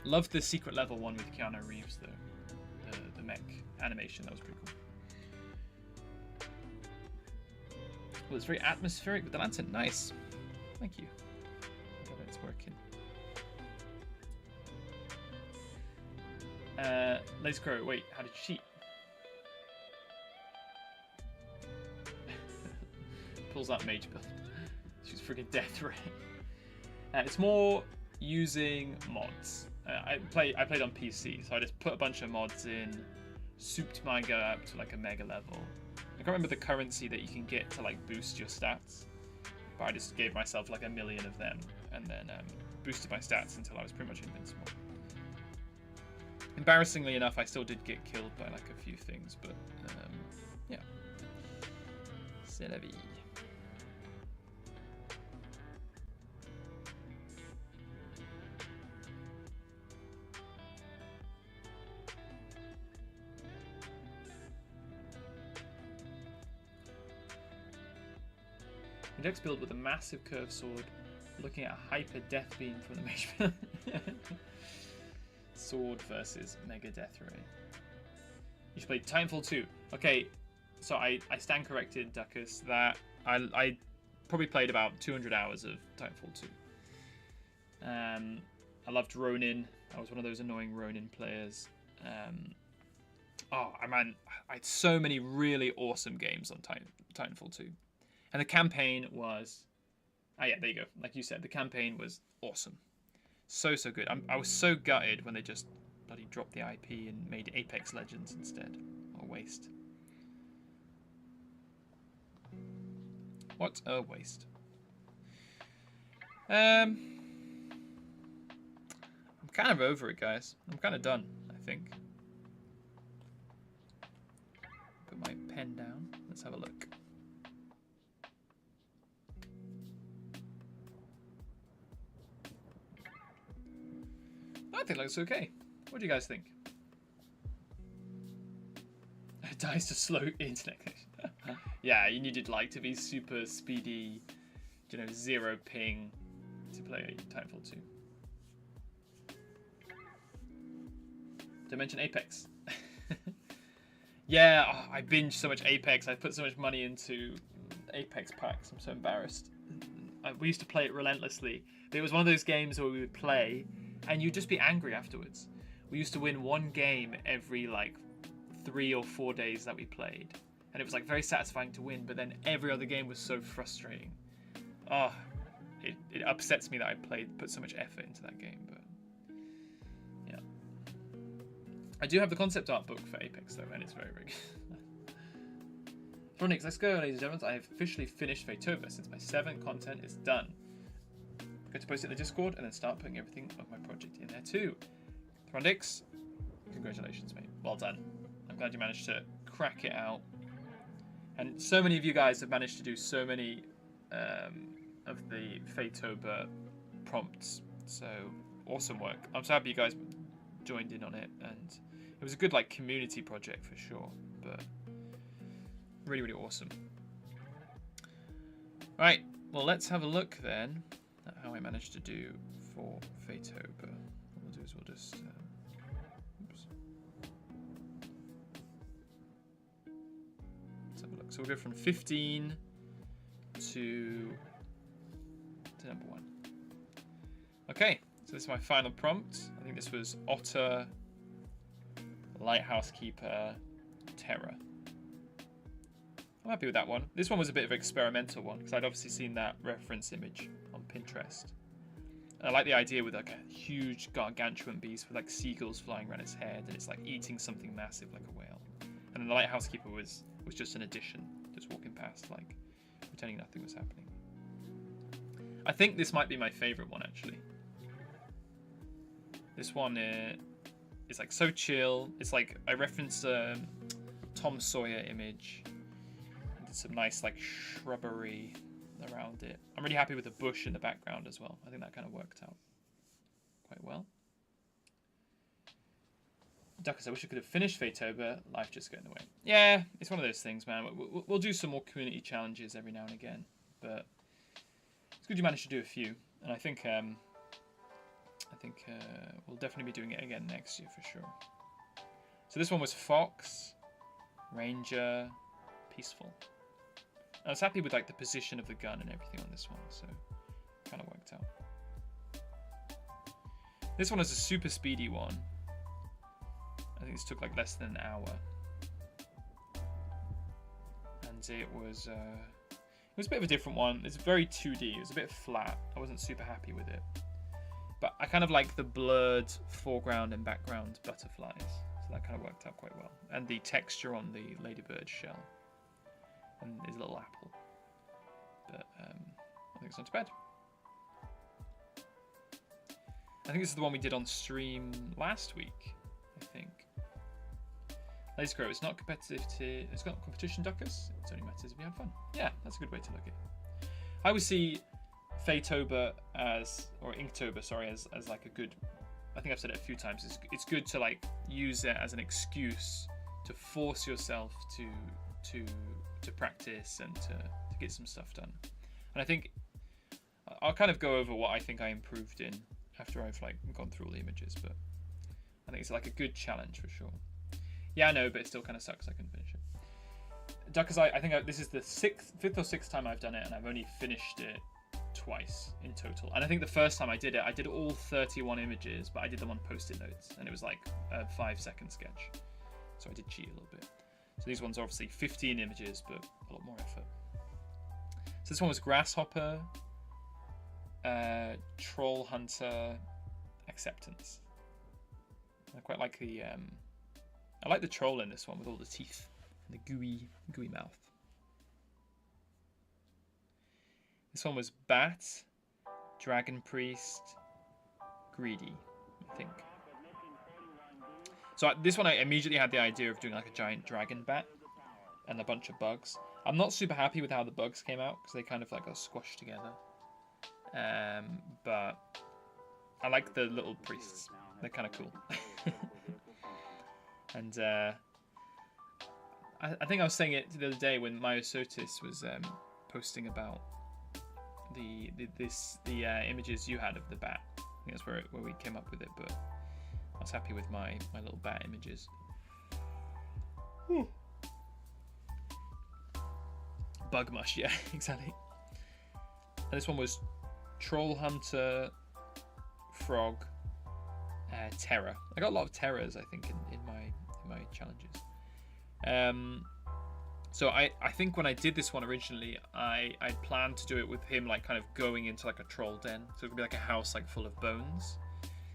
Loved the secret level one with Keanu Reeves though. The mech animation, that was pretty cool. Well, it's very atmospheric with the lantern. Nice. Thank you. I got it, it's working. Lazy Crow, wait, how did she cheat? Pulls out mage build. She's freaking death ray. It's more using mods. I played on PC, so I just put a bunch of mods in, souped my guy up to like a mega level. I can't remember the currency that you can get to like boost your stats, but I just gave myself like 1 million of them, and then boosted my stats until I was pretty much invincible. Embarrassingly enough, I still did get killed by like a few things, but yeah. C'est la vie. Dex build with a massive curved sword, looking at a hyper death beam from the mage. Sword versus mega death ray. You should play Titanfall 2. Okay, so I stand corrected, Duckus, that I probably played about 200 hours of Titanfall 2. I loved Ronin. I was one of those annoying Ronin players. I had so many really awesome games on Titanfall 2. And the campaign was... Oh yeah, there you go. Like you said, the campaign was awesome. So good. I was so gutted when they just bloody dropped the IP and made Apex Legends instead. What a waste. What a waste. I'm kind of over it, guys. I'm kind of done, I think. Put my pen down. Let's have a look. I think it looks okay. What do you guys think? It dies to slow internet connection. Yeah, you needed like to be super speedy, you know, 0 ping to play Titanfall 2. Did I mention Apex? Yeah, I binged so much Apex. I put so much money into Apex packs. I'm so embarrassed. We used to play it relentlessly. But it was one of those games where we would play and you'd just be angry afterwards. We used to win one game every like 3 or 4 days that we played. And it was like very satisfying to win, but then every other game was so frustrating. Oh, it upsets me that I put so much effort into that game, but yeah. I do have the concept art book for Apex though, and it's very, very good. Phronix, let's go, ladies and gentlemen. I have officially finished FAETOBER since my 7th content is done. I'm going to post it in the Discord and then start putting everything of my project in there too. Phronix, congratulations, mate. Well done. I'm glad you managed to crack it out. And so many of you guys have managed to do so many of the FAETOBER prompts. So awesome work. I'm so happy you guys joined in on it, and it was a good like community project for sure. But really, really awesome. Right, well let's have a look then at how I managed to do for FAETOBER. What we'll do is we'll just oops. Let's have a look. So we'll go from 15 to number 1. Okay, so this is my final prompt. I think this was Otter, Lighthouse Keeper, Terror. I'm happy with that one. This one was a bit of an experimental one because I'd obviously seen that reference image on Pinterest. And I like the idea with like a huge gargantuan beast with like seagulls flying around its head, and it's like eating something massive like a whale. And then the Lighthouse Keeper was just an addition, just walking past like pretending nothing was happening. I think this might be my favorite one actually. This one is like so chill. It's like I referenced Tom Sawyer image. And did some nice like shrubbery around it. I'm really happy with the bush in the background as well. I think that kind of worked out quite well. Duckers, I wish I could have finished FAETOBER. Life just got in the way. Yeah, it's one of those things, man. We'll do some more community challenges every now and again, but it's good you managed to do a few, and I think we'll definitely be doing it again next year for sure. So this one was Fox, Ranger, Peaceful. I was happy with like the position of the gun and everything on this one, so it kind of worked out. This one is a super speedy one. I think this took like less than an hour, and it was a bit of a different one. It's very 2D. It was a bit flat. I wasn't super happy with it, but I kind of like the blurred foreground and background butterflies, so that kind of worked out quite well. And the texture on the ladybird shell and his little apple. But I think it's not too bad. I think this is the one we did on stream last week. I think. Lazy Crow, it's not competitive it's not competition, Duckers. It only matters if you have fun. Yeah, that's a good way to look at it. I would see FAETOBER or Inktober, sorry, as like a good, I think I've said it a few times, it's good to like use it as an excuse to force yourself to practice and to get some stuff done. And I think I'll kind of go over what I think I improved in after I've like gone through all the images, but I think it's like a good challenge for sure. Yeah, I know, but it still kind of sucks I couldn't finish it. Duckers, I think this is the 5th or 6th time I've done it, and I've only finished it twice in total. And I think the first time I did all 31 images, but I did them on post-it notes, and it was like a 5-second sketch. So I did cheat a little bit. So these ones are obviously 15 images, but a lot more effort. So this one was Grasshopper, Troll Hunter, Acceptance. I quite like the I like the troll in this one with all the teeth and the gooey mouth. This one was Bat, Dragon Priest, Greedy, I think. So this one I immediately had the idea of doing like a giant dragon bat and a bunch of bugs. I'm not super happy with how the bugs came out because they kind of like got squashed together. But I like the little priests. They're kind of cool. And I think I was saying it the other day when Myosotis was posting about the images you had of the bat. I think that's where we came up with it, but I was happy with my little bat images. Bug mush, yeah, exactly. And this one was Troll Hunter, Frog, Terror. I got a lot of terrors, I think, in my challenges. So I think when I did this one originally, I planned to do it with him like kind of going into like a troll den. So it would be like a house like full of bones.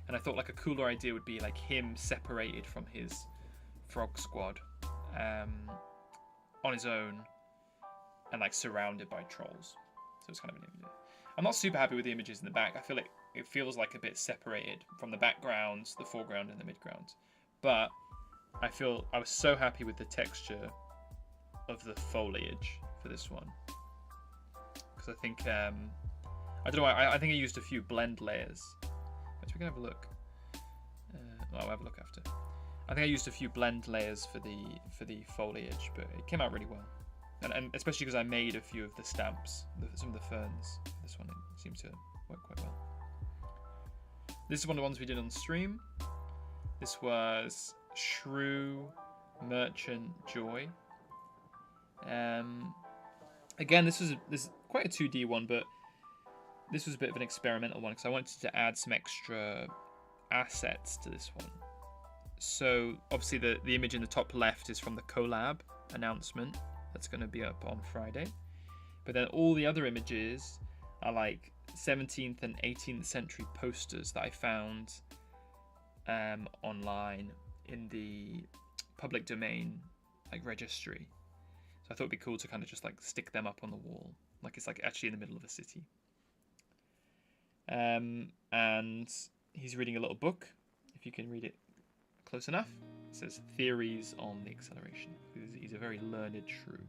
And I thought like a cooler idea would be like him separated from his frog squad on his own and like surrounded by trolls. So it's kind of an image. I'm not super happy with the images in the back. I feel like it feels like a bit separated from the backgrounds, the foreground and the midground. But I was so happy with the texture of the foliage for this one. Because I think, I don't know, I think I used a few blend layers. But we can have a look. I'll have a look after. I think I used a few blend layers for the foliage, but it came out really well. And especially because I made a few of the stamps, some of the ferns. This one, it seems to work quite well. This is one of the ones we did on stream. This was Shrew, Merchant, Joy. Again, this is quite a 2D one, but this was a bit of an experimental one because I wanted to add some extra assets to this one. So obviously the image in the top left is from the collab announcement that's going to be up on Friday, but then all the other images are like 17th and 18th century posters that I found online in the public domain like registry. So I thought it'd be cool to kind of just like stick them up on the wall, like it's like actually in the middle of a city. And he's reading a little book, if you can read it close enough. It says Theories on the Acceleration. He's a very learned shrew.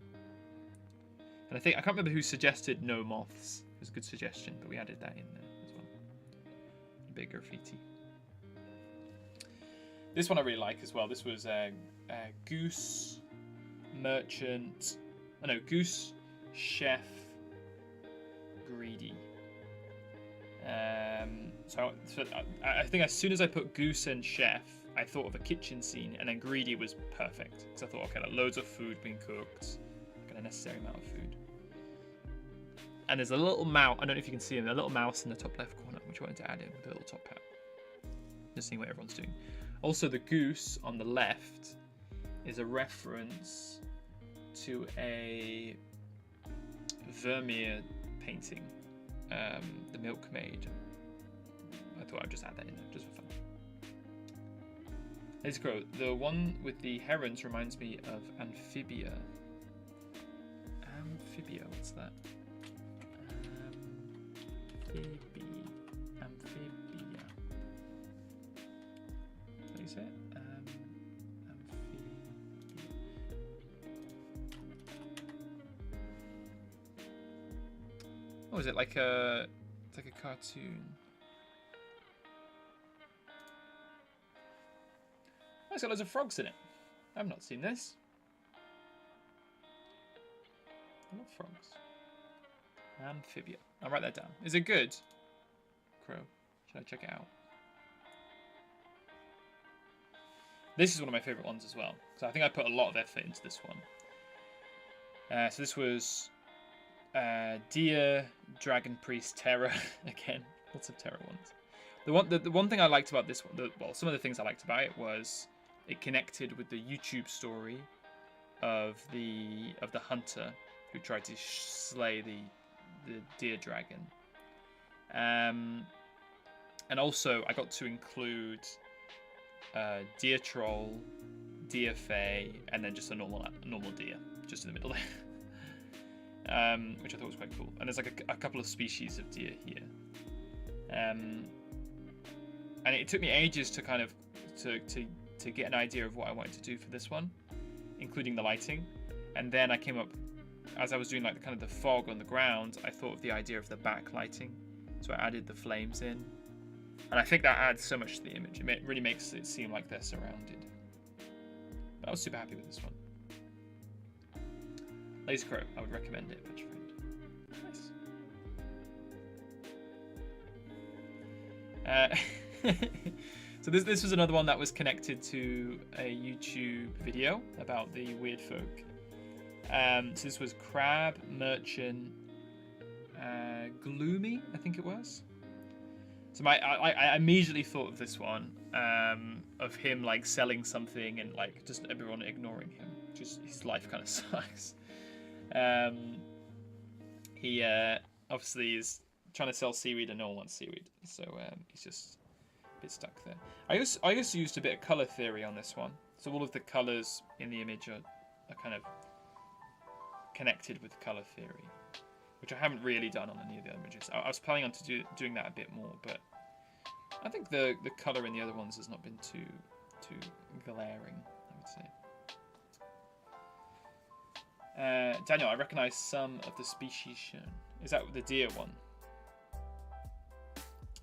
And I can't remember who suggested no moths. It was a good suggestion, but we added that in there as well. Big graffiti. This one I really like as well. This was Goose, Merchant, Goose, Chef, Greedy. So I think as soon as I put Goose and Chef, I thought of a kitchen scene, and then Greedy was perfect. So I thought, okay, like loads of food being cooked, like a necessary amount of food. And there's a little mouse, I don't know if you can see him, a little mouse in the top left corner, which I wanted to add in with a little top hat. Just seeing what everyone's doing. Also, the goose on the left is a reference to a Vermeer painting, The Milkmaid. I thought I'd just add that in there, just for fun. Let's go. The one with the herons reminds me of Amphibia. Amphibia, what's that? Amphibia. What do you say? Amphibia. Oh, is it like a? It's like a cartoon. Oh, it's got loads of frogs in it. I've not seen this. I love frogs. Amphibia. I'll write that down. Is it good? Crow. Should I check it out? This is one of my favourite ones as well. So I think I put a lot of effort into this one. So this was Deer, Dragon Priest, Terror. Again, lots of Terror ones. The one thing I liked about this one, well, some of the things I liked about it was it connected with the YouTube story of the hunter who tried to slay the deer dragon. And also I got to include deer troll, deer fae, and then just a normal deer just in the middle there. Which I thought was quite cool. And there's like a couple of species of deer here. And it took me ages to kind of to get an idea of what I wanted to do for this one, including the lighting. And then I came up, as I was doing like the kind of the fog on the ground, I thought of the idea of the backlighting. So I added the flames in. And I think that adds so much to the image. It really makes it seem like they're surrounded. But I was super happy with this one. Laser Crow, I would recommend it, Patch Friend. Nice. So this was another one that was connected to a YouTube video about the weird folk. So this was Crab, Merchant, Gloomy, I think it was. So I immediately thought of this one, of him like selling something and like just everyone ignoring him. Just his life kind of sucks. He obviously is trying to sell seaweed and no one wants seaweed, so he's just a bit stuck there. I also used a bit of color theory on this one, so all of the colors in the image are kind of connected with color theory, which I haven't really done on any of the other images. I was planning on doing that a bit more, but I think the color in the other ones has not been too glaring, I would say. Daniel, I recognise some of the species shown. Is that the deer one?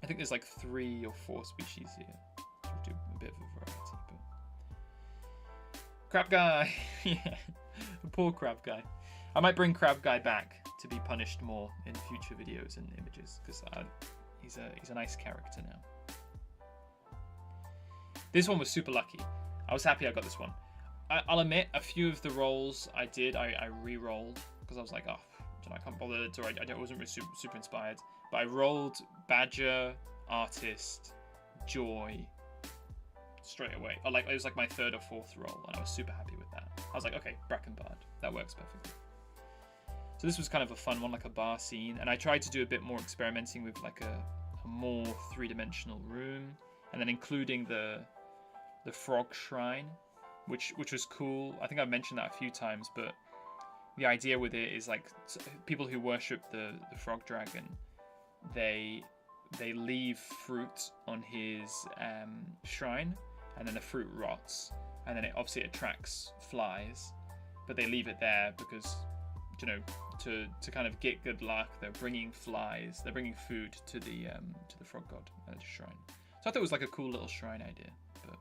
I think there's like 3 or 4 species here. So we'll do a bit of a variety. But... Crab guy! Yeah, the poor crab guy. I might bring crab guy back to be punished more in future videos and images, because he's a nice character now. This one was super lucky. I was happy I got this one. I'll admit, a few of the rolls I did, I re-rolled because I was like, oh, I can't bother, or I wasn't really super inspired. But I rolled Badger, Artist, Joy straight away. Or like it was like my 3rd or 4th roll, and I was super happy with that. I was like, okay, Bracken Bard, that works perfectly. So this was kind of a fun one, like a bar scene, and I tried to do a bit more experimenting with like a more 3-dimensional room, and then including the frog shrine. Which was cool. I think I've mentioned that a few times, but the idea with it is like people who worship the frog dragon, they leave fruit on his shrine, and then the fruit rots, and then it obviously attracts flies, but they leave it there because, you know, to kind of get good luck, they're bringing flies, they're bringing food to the frog god at the shrine. So I thought it was like a cool little shrine idea. But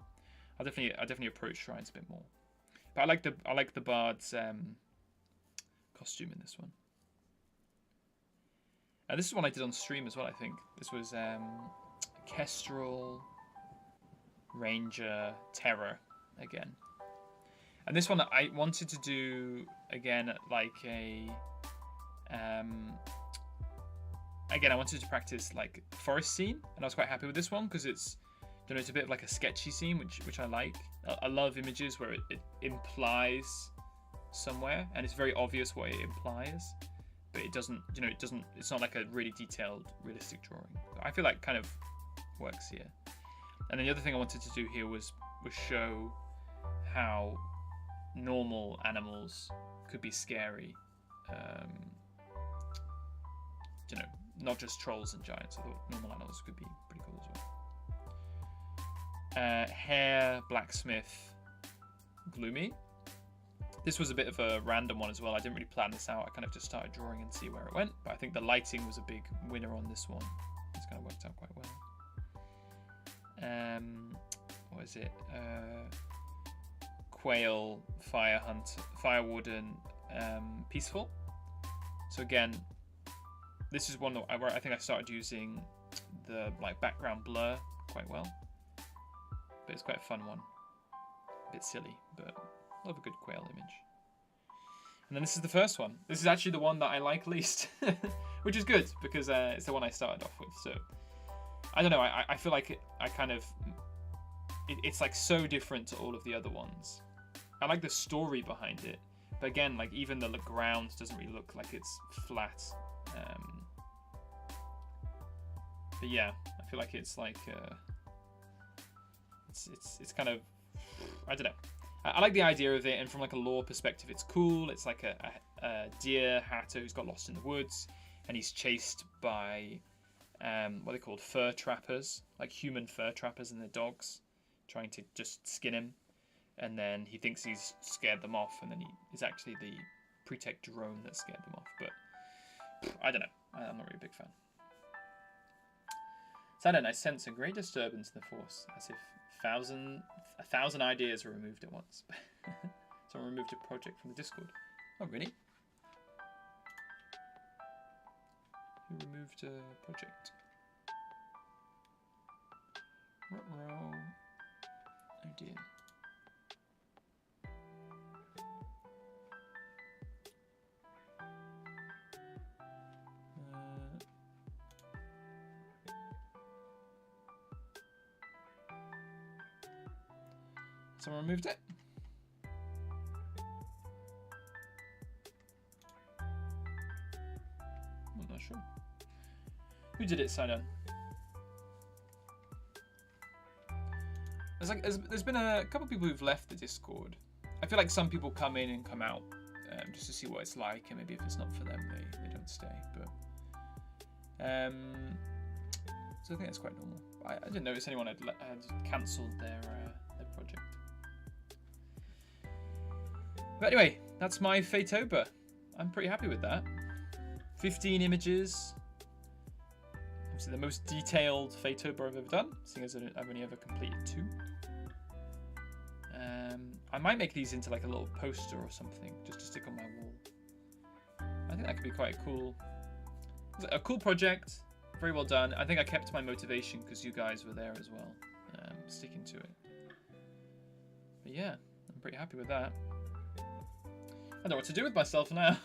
I definitely approach shrines a bit more. But I like the bard's costume in this one. And this is one I did on stream as well, I think. This was Kestrel, Ranger, Terror again. And this one I wanted to do again like a again I wanted to practice like forest scene, and I was quite happy with this one because it's, you know, it's a bit of like a sketchy scene, which I like. I love images where it implies somewhere, and it's very obvious what it implies, but it doesn't, you know, it's not like a really detailed, realistic drawing. I feel like kind of works here. And then the other thing I wanted to do here was show how normal animals could be scary. You know, not just trolls and giants. I thought normal animals could be pretty cool as well. Hare, Blacksmith, Gloomy. This was a bit of a random one as well. I didn't really plan this out. I kind of just started drawing and see where it went. But I think the lighting was a big winner on this one. It's kind of worked out quite well. What is it? Quail, Fire Hunt, Fire Warden, Peaceful. So again, this is one where I think I started using the like background blur quite well. But it's quite a fun one. A bit silly, but I love a good quail image. And then this is the first one. This is actually the one that I like least, which is good because it's the one I started off with. So I don't know. I feel like it's like so different to all of the other ones. I like the story behind it, but again, like even the ground doesn't really look like it's flat. But yeah, I feel like it's like it's kind of, I don't know. I like the idea of it, and from like a lore perspective, it's cool. It's like a deer hatter who's got lost in the woods, and he's chased by what are they called, fur trappers, like human fur trappers and their dogs, trying to just skin him. And then he thinks he's scared them off, and then it's actually the pre-tech drone that scared them off. But I don't know. I'm not really a big fan. Sudden, I sense a great disturbance in the force, as if a thousand ideas were removed at once. Someone removed a project from the Discord. Oh, really? Who removed a project? Ruh-roh. Oh dear. Someone removed it? I'm not sure. Who did it, Sidon? There's been a couple of people who've left the Discord. I feel like some people come in and come out just to see what it's like, and maybe if it's not for them, they don't stay. But so I think that's quite normal. I didn't notice anyone had cancelled their project. But anyway, that's my FAETOBER. I'm pretty happy with that. 15 images. Obviously the most detailed FAETOBER I've ever done, seeing as I've only ever completed 2. I might make these into like a little poster or something, just to stick on my wall. I think that could be quite a cool project. Very well done. I think I kept my motivation because you guys were there as well, sticking to it. But yeah, I'm pretty happy with that. I don't know what to do with myself now.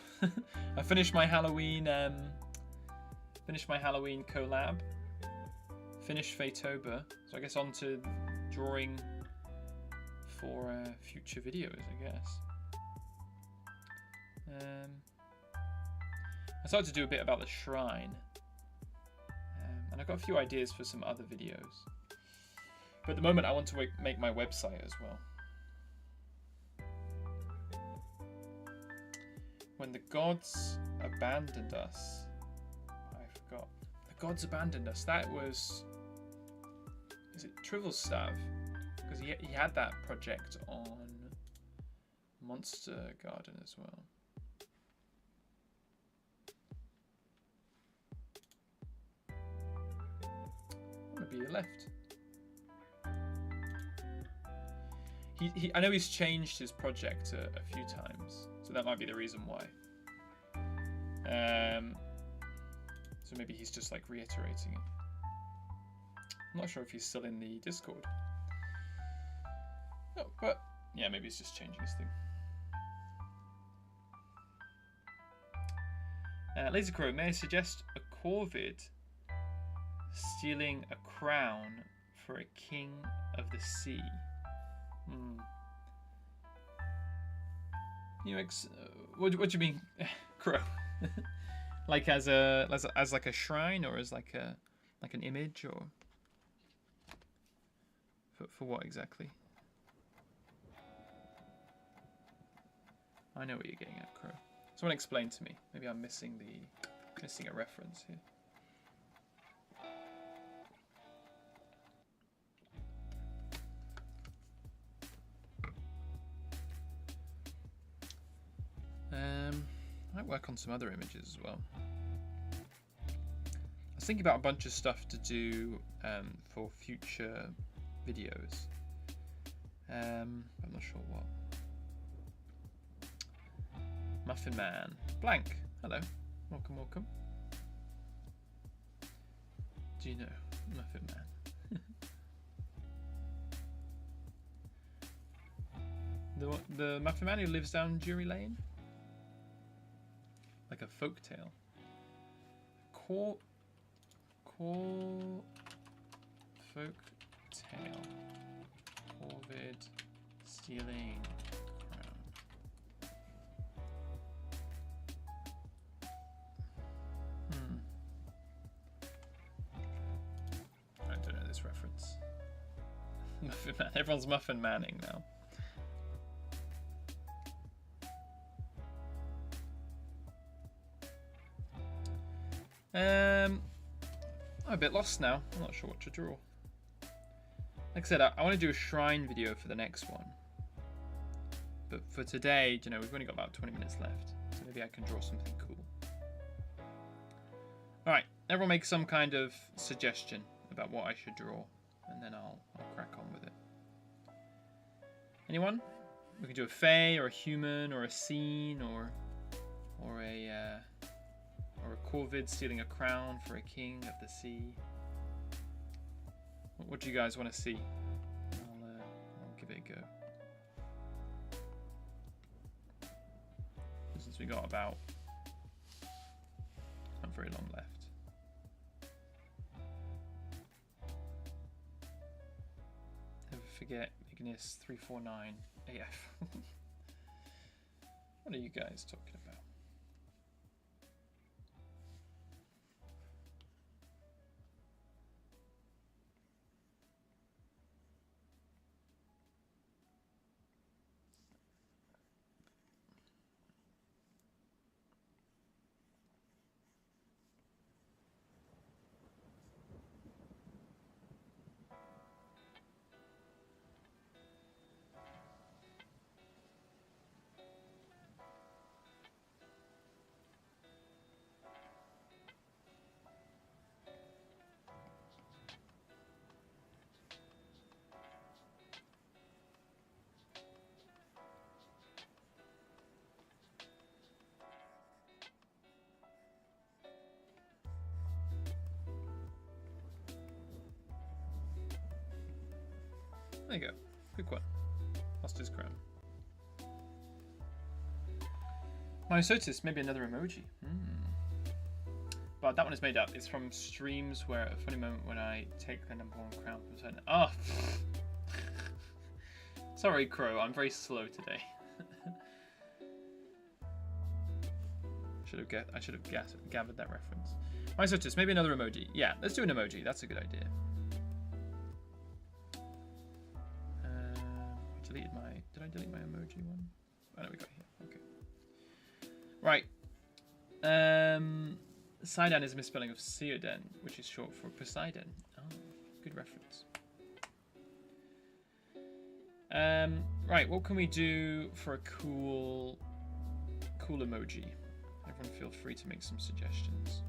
I finished my Halloween collab. Finished FAETOBER. So I guess on to drawing for future videos, I guess. I started to do a bit about the shrine. And I've got a few ideas for some other videos. But at the moment I want to make my website as well. When the gods abandoned us. I forgot. The gods abandoned us. That was... Is it Trivelstav? Because he had that project on Monster Garden as well. Maybe he left. I know he's changed his project a few times, so that might be the reason why. So maybe he's just like reiterating it. I'm not sure if he's still in the Discord. No, but yeah, maybe he's just changing his thing. Laser Crow, may I suggest a Corvid stealing a crown for a king of the sea? What do you mean, Crow? Like as like a shrine, or as like an image, or for what exactly? I know what you're getting at, Crow. Someone explain to me. Maybe I'm missing a reference here. I might work on some other images as well. I was thinking about a bunch of stuff to do for future videos. I'm not sure what. Muffin Man. Blank. Hello. Welcome, welcome. Do you know Muffin Man? The Muffin Man who lives down Drury Lane? Like a folk tale. Folk tale. Corvid stealing crown. I don't know this reference. Muffin Man. Everyone's Muffin Manning now. I'm a bit lost now. I'm not sure what to draw. Like I said, I want to do a shrine video for the next one. But for today, you know, we've only got about 20 minutes left. So maybe I can draw something cool. Alright, everyone make some kind of suggestion about what I should draw. And then I'll crack on with it. Anyone? We could do a fae, or a human, or a scene, or a Corvid stealing a crown for a king of the sea. What do you guys want to see? I'll give it a go. Since we got about not very long left. Never forget, Ignis 349 AF. What are you guys talking about? There you go. Quick one. Lost his crown. Myosotis, maybe another emoji. But that one is made up. It's from streams where a funny moment when I take the #1 crown from certain. Oh! Sorry, Crow. I'm very slow today. I should have gathered that reference. Myosotis, maybe another emoji. Yeah, let's do an emoji. That's a good idea. Did I delete my emoji one? Oh, no, we got here. Okay. Right. Sidon is a misspelling of Seoden, which is short for Poseidon. Oh, good reference. Right, what can we do for a cool emoji? Everyone feel free to make some suggestions.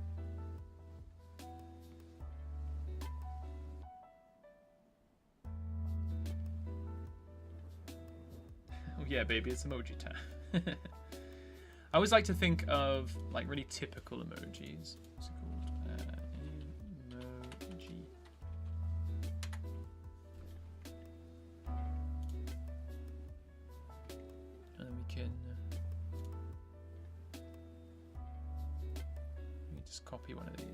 Oh yeah, baby, it's emoji time. I always like to think of like really typical emojis. What's it called? Emoji. And then we can just copy one of these.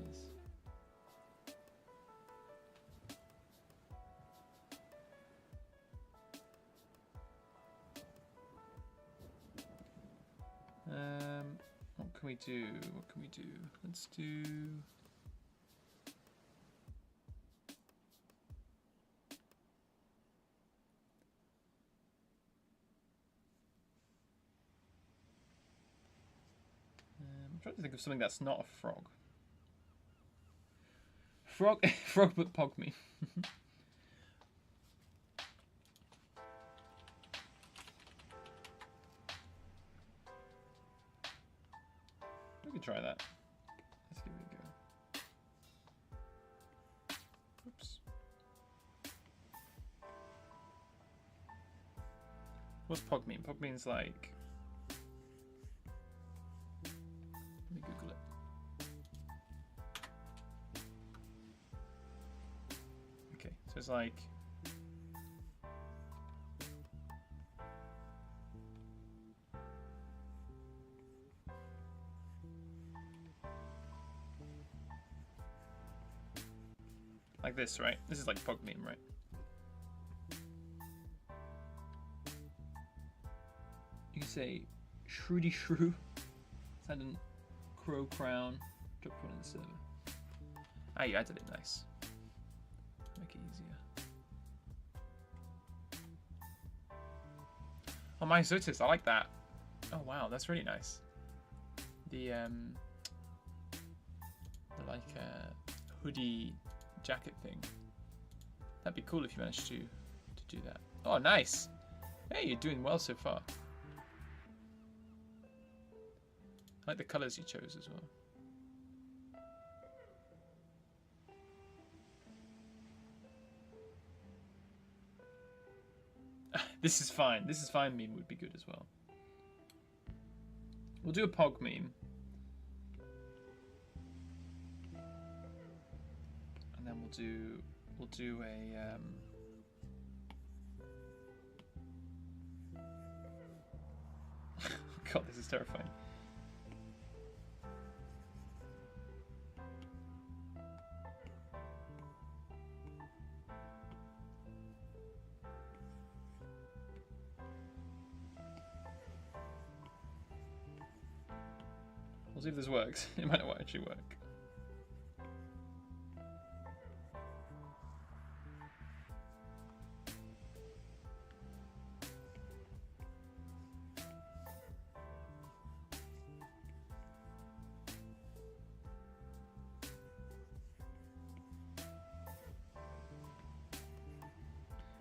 What can we do? What can we do? Let's do... I'm trying to think of something that's not a frog. Frog but Pogme. We could try that. Let's give it a go. Oops. What's Pog mean? Pog means like... Let me Google it. Okay, so it's like... Like this, right? This is like Pog meme, right? You can say Shroody Shrew, Sandon Crow Crown, drop one in the server. Ah, you added it, nice. Make it easier. Oh, Myosotis, I like that. Oh wow, that's really nice. The like hoodie jacket thing. That'd be cool if you managed to do that. Oh, nice. Hey, you're doing well so far. I like the colors you chose as well. This is fine. This is fine meme would be good as well. We'll do a Pog meme. And then we'll do a God, this is terrifying. We'll see if this works. It might not actually work.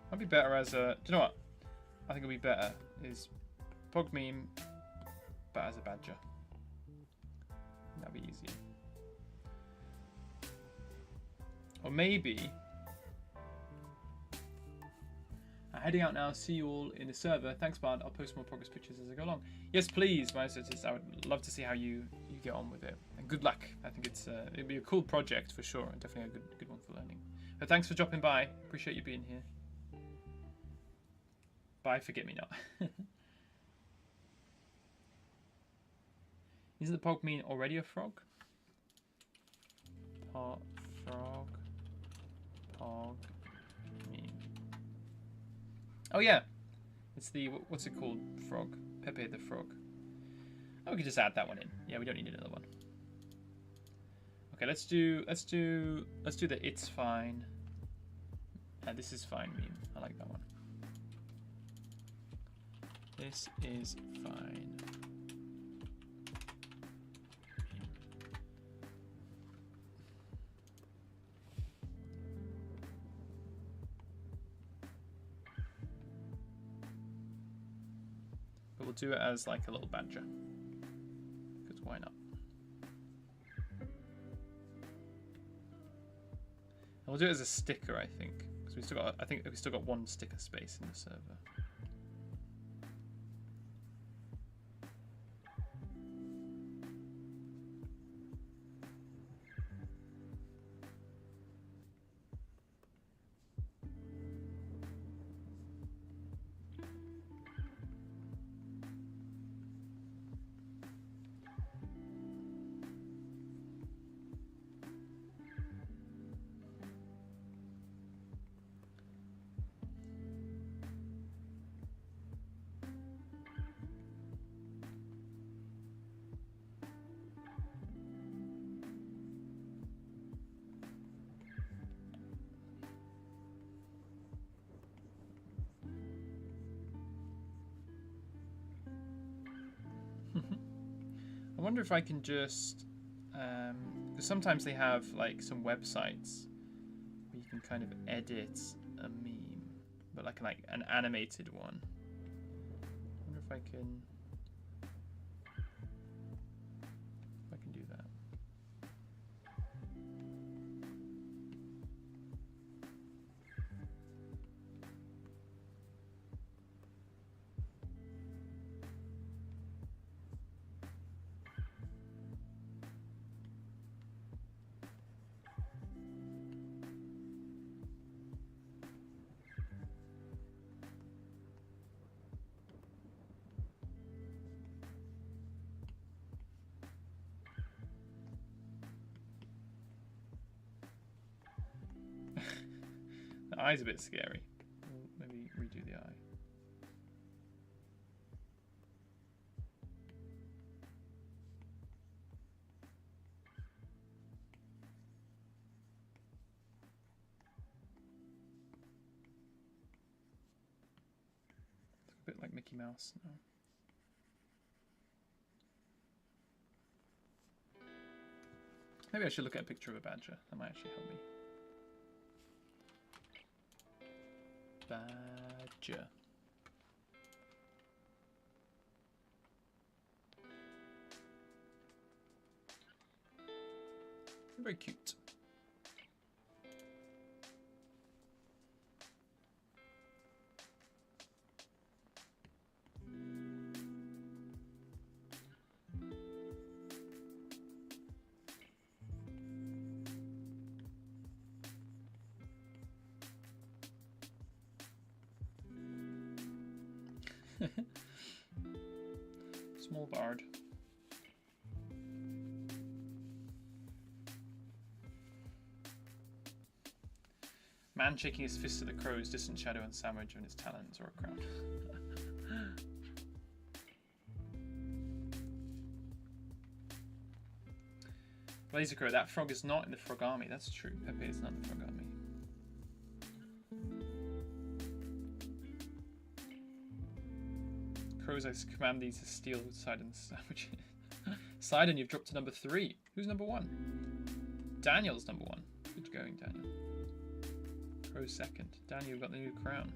I'd be better as a... Do you know what? I think it'll be better is Pog meme, but as a badger. That'd be easier. Or maybe... I'm heading out now. See you all in the server. Thanks, Bard. I'll post more progress pictures as I go along. Yes, please, my associates. I would love to see how you get on with it. And good luck. I think it'd be a cool project for sure, and definitely a good one for learning. But thanks for dropping by. Appreciate you being here. Bye, forget me not. Isn't the Pog meme already a frog? Frog. Pog meme. Oh yeah, it's the what's it called? Frog. Pepe the Frog. Oh, we could just add that one in. Yeah, we don't need another one. Okay, let's do the it's fine. This is fine meme. I like that one. This is fine. But we'll do it as like a little badger. Because why not? And we'll do it as a sticker, I think. Because I think we still got one sticker space in the server. I wonder if I can just, because sometimes they have like some websites where you can kind of edit a meme, but like an animated one. I wonder if I can do that. The eye's a bit scary. We'll maybe redo the eye. Looks a bit like Mickey Mouse now. Maybe I should look at a picture of a badger. That might actually help me. Badger. Very cute. Small bard. Man shaking his fist at the crows, distant shadow and sandwich on his talons or a crown. Blazer Crow, that frog is not in the frog army. That's true. Pepe is not in the frog army. Crows, I command these to steal with Sidon's sandwich. Sidon, you've dropped to number 3. Who's number 1? Daniel's number 1. Good going, Daniel. Crow's second. Daniel, you've got the new crown.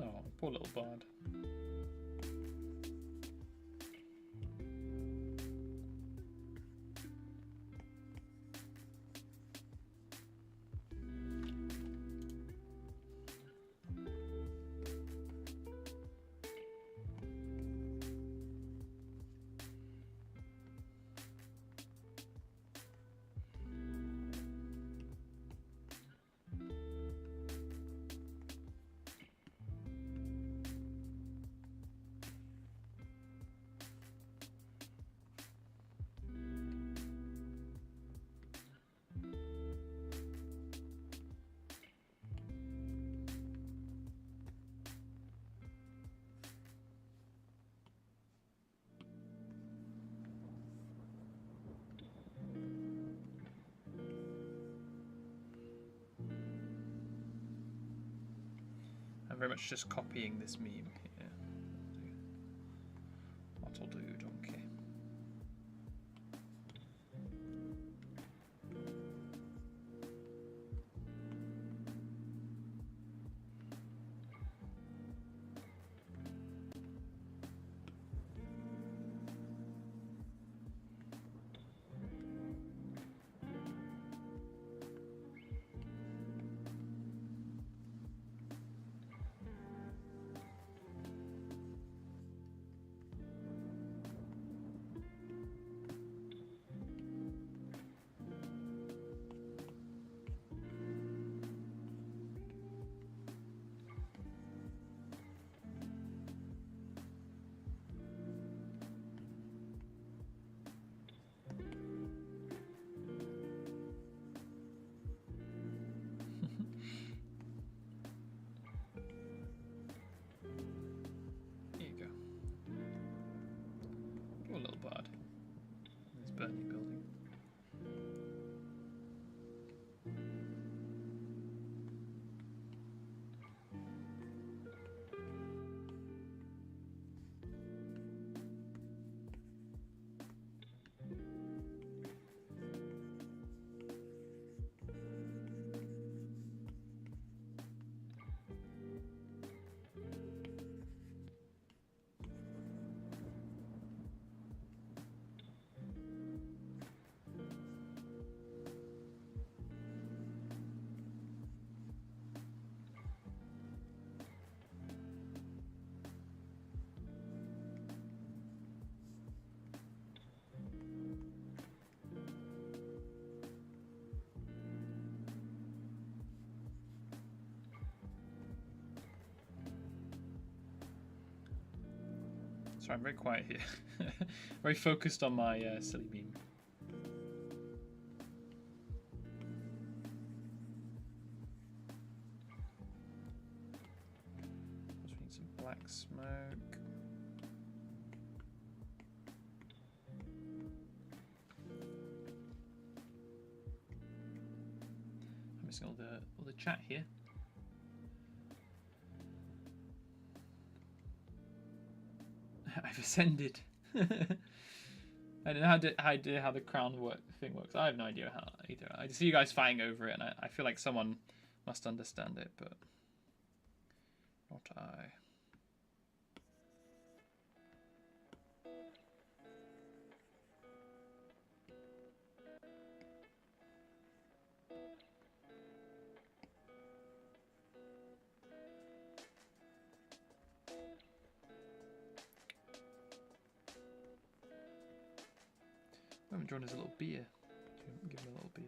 Oh, poor little bard. I'm very much just copying this meme here. What'll do, donkey. Little bard. This burning building. Sorry, I'm very quiet here. Very focused on my silly meme. Just need some black smoke. I'm missing all the chat here. I've ascended. I don't know how the crown thing works. I have no idea how either. I see you guys fighting over it, and I feel like someone must understand it, but not I. I haven't drawn his little beer. Give him a little beer.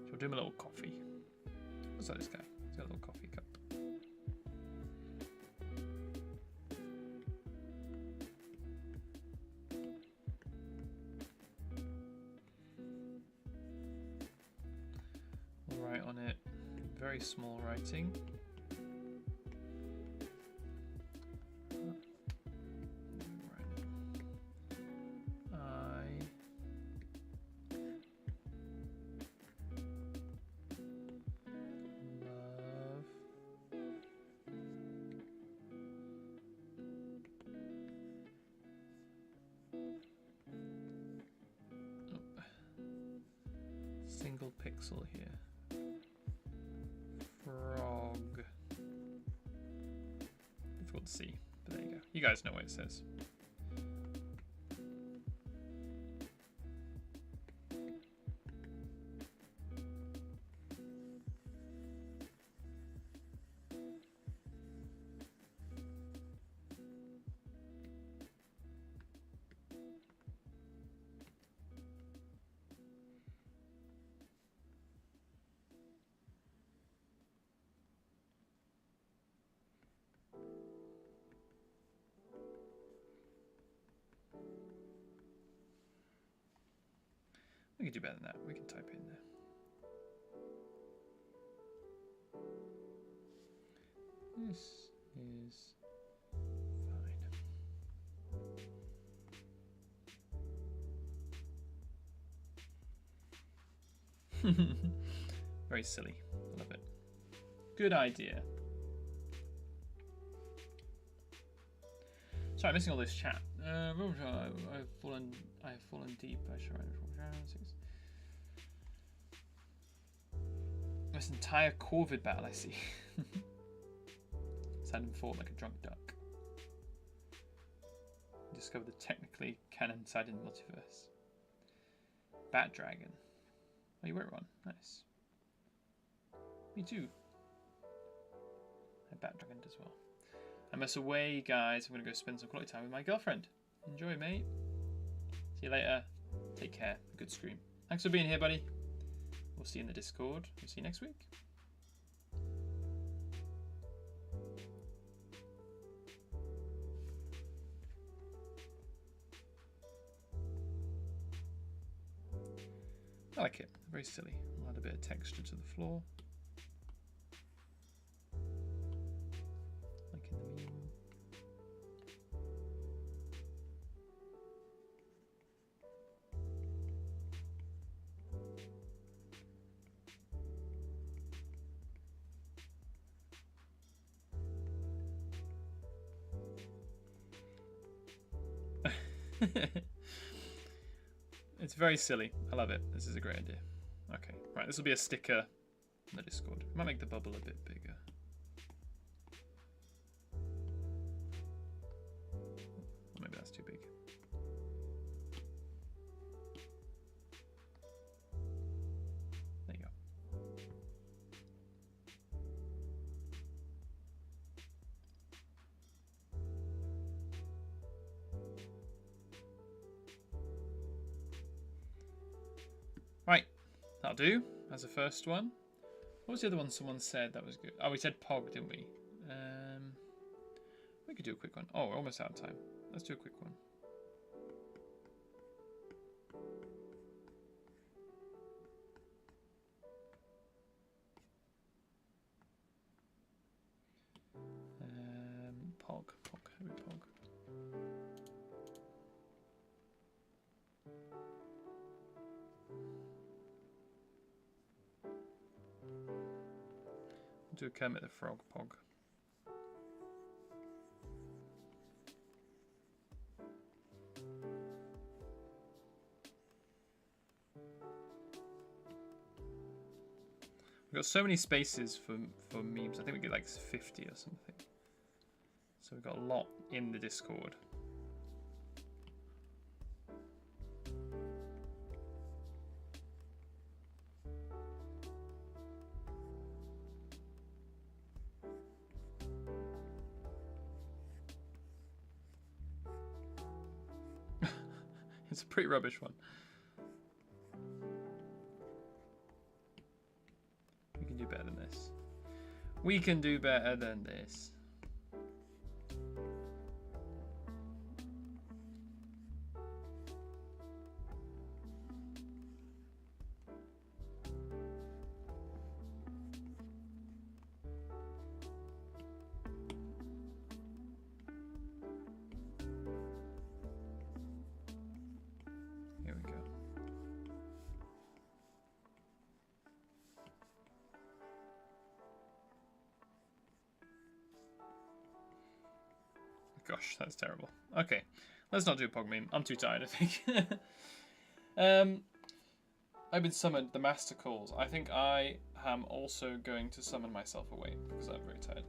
We'll do him a little coffee. What's that, this guy? He's got a little coffee cup. We'll write on it very small writing. Single pixel here. Frog. Difficult to see, but there you go. You guys know what it says. We can do better than that. We can type in there. This is fine. Very silly. I love it. Good idea. Sorry, I'm missing all this chat. I've fallen deep. This entire COVID battle, I see. It's had him fall like a drunk duck. Discover the technically canon-sided multiverse. Bat Dragon. Oh, you wear one. Nice. Me too. I Bat Dragoned as well. I'm away, guys. I'm going to go spend some quality time with my girlfriend. Enjoy, mate. See you later. Take care. Good stream. Thanks for being here, buddy. We'll see you in the Discord. We'll see you next week. I like it. Very silly. I'll add a bit of texture to the floor. Like in the meme. It's very silly. I love it. This is a great idea. Okay, right. This will be a sticker on the Discord. I might make the bubble a bit bigger. Maybe that's too big. There you go. Right, that'll do as a first one. What was the other one someone said that was good? Oh, we said Pog, didn't we? We could do a quick one. Oh, we're almost out of time. Let's do a quick one. Pog. Who Pog? Do a Kermit the Frog Pog. We've got so many spaces for memes. I think we get like 50 or something. So we've got a lot in the Discord. It's a pretty rubbish one. We can do better than this. We can do better than this. Gosh, that's terrible. Okay, let's not do a Pog meme. I'm too tired, I think. I've been summoned the Master Calls. I think I am also going to summon myself away because I'm very tired.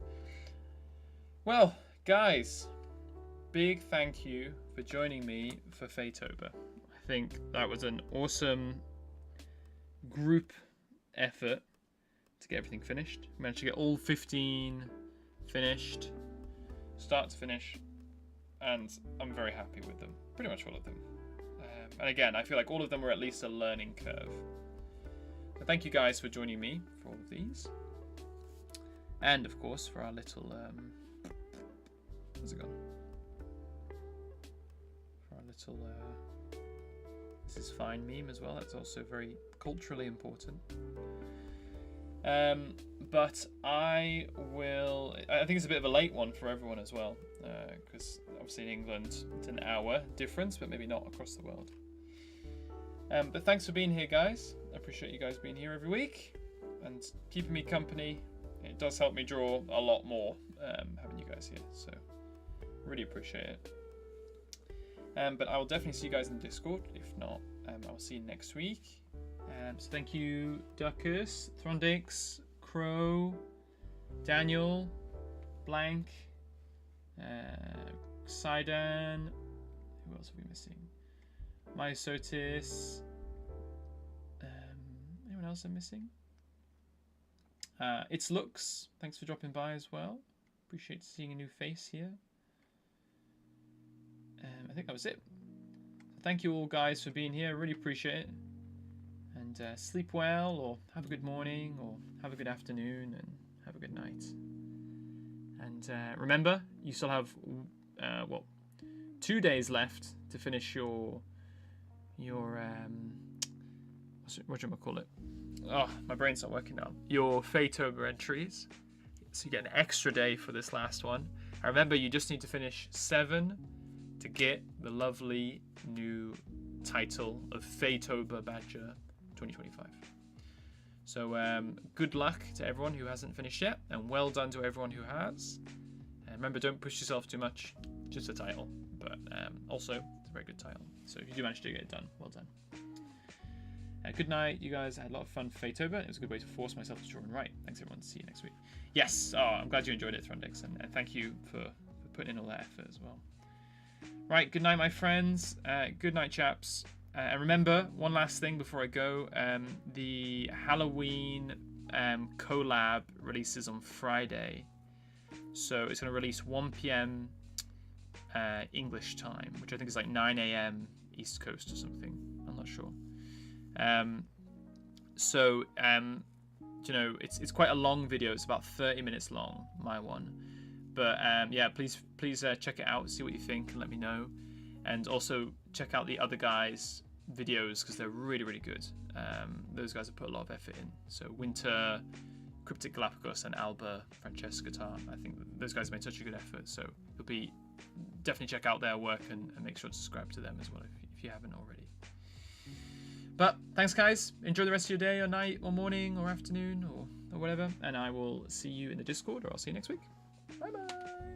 Well, guys, big thank you for joining me for FAETOBER. I think that was an awesome group effort to get everything finished. We managed to get all 15 finished, start to finish. And I'm very happy with them. Pretty much all of them. And again, I feel like all of them were at least a learning curve. But thank you guys for joining me for all of these. And of course for our little... where's it gone? For our little... this is fine meme as well. That's also very culturally important. But I think it's a bit of a late one for everyone as well, because obviously in England it's an hour difference, but maybe not across the world. But thanks for being here, guys. I appreciate you guys being here every week and keeping me company. It does help me draw a lot more having you guys here, so really appreciate it. But I will definitely see you guys in the Discord. If not, I'll see you next week. So thank you, Duckus, Throndix, Crow, Daniel, Blank, Sidan. Who else are we missing? Myosotis. Anyone else I'm missing? It's Lux. Thanks for dropping by as well. Appreciate seeing a new face here. I think that was it. So thank you all guys for being here. I really appreciate it. And sleep well, or have a good morning, or have a good afternoon, and have a good night. And remember, you still have 2 days left to finish your what do I call it? Oh, my brain's not working now. Your FAETOBER entries. So you get an extra day for this last one. And remember, you just need to finish 7 to get the lovely new title of FAETOBER Badger 2025. So good luck to everyone who hasn't finished yet, and well done to everyone who has. And remember, don't push yourself too much, just a title, but also it's a very good title. So if you do manage to get it done, well done. Good night, you guys. I had a lot of fun for FAETOBER. It was a good way to force myself to draw and write. Thanks everyone. See you next week. Yes, I'm glad you enjoyed it, Throndix, and thank you for putting in all that effort as well. Right, good night, my friends. Good night, chaps. And remember, one last thing before I go, the Halloween collab releases on Friday. So it's going to release 1 PM English time, which I think is like 9 AM East Coast or something. I'm not sure. You know, it's quite a long video. It's about 30 minutes long, my one. But yeah, please check it out, see what you think, and let me know. And also check out the other guys' videos because they're really, really good. Those guys have put a lot of effort in. So Winter, Cryptic Galapagos, and Alba Francesca Tar. I think those guys have made such a good effort. So you'll be definitely check out their work and make sure to subscribe to them as well if you haven't already. But thanks, guys. Enjoy the rest of your day or night or morning or afternoon or whatever. And I will see you in the Discord, or I'll see you next week. Bye-bye.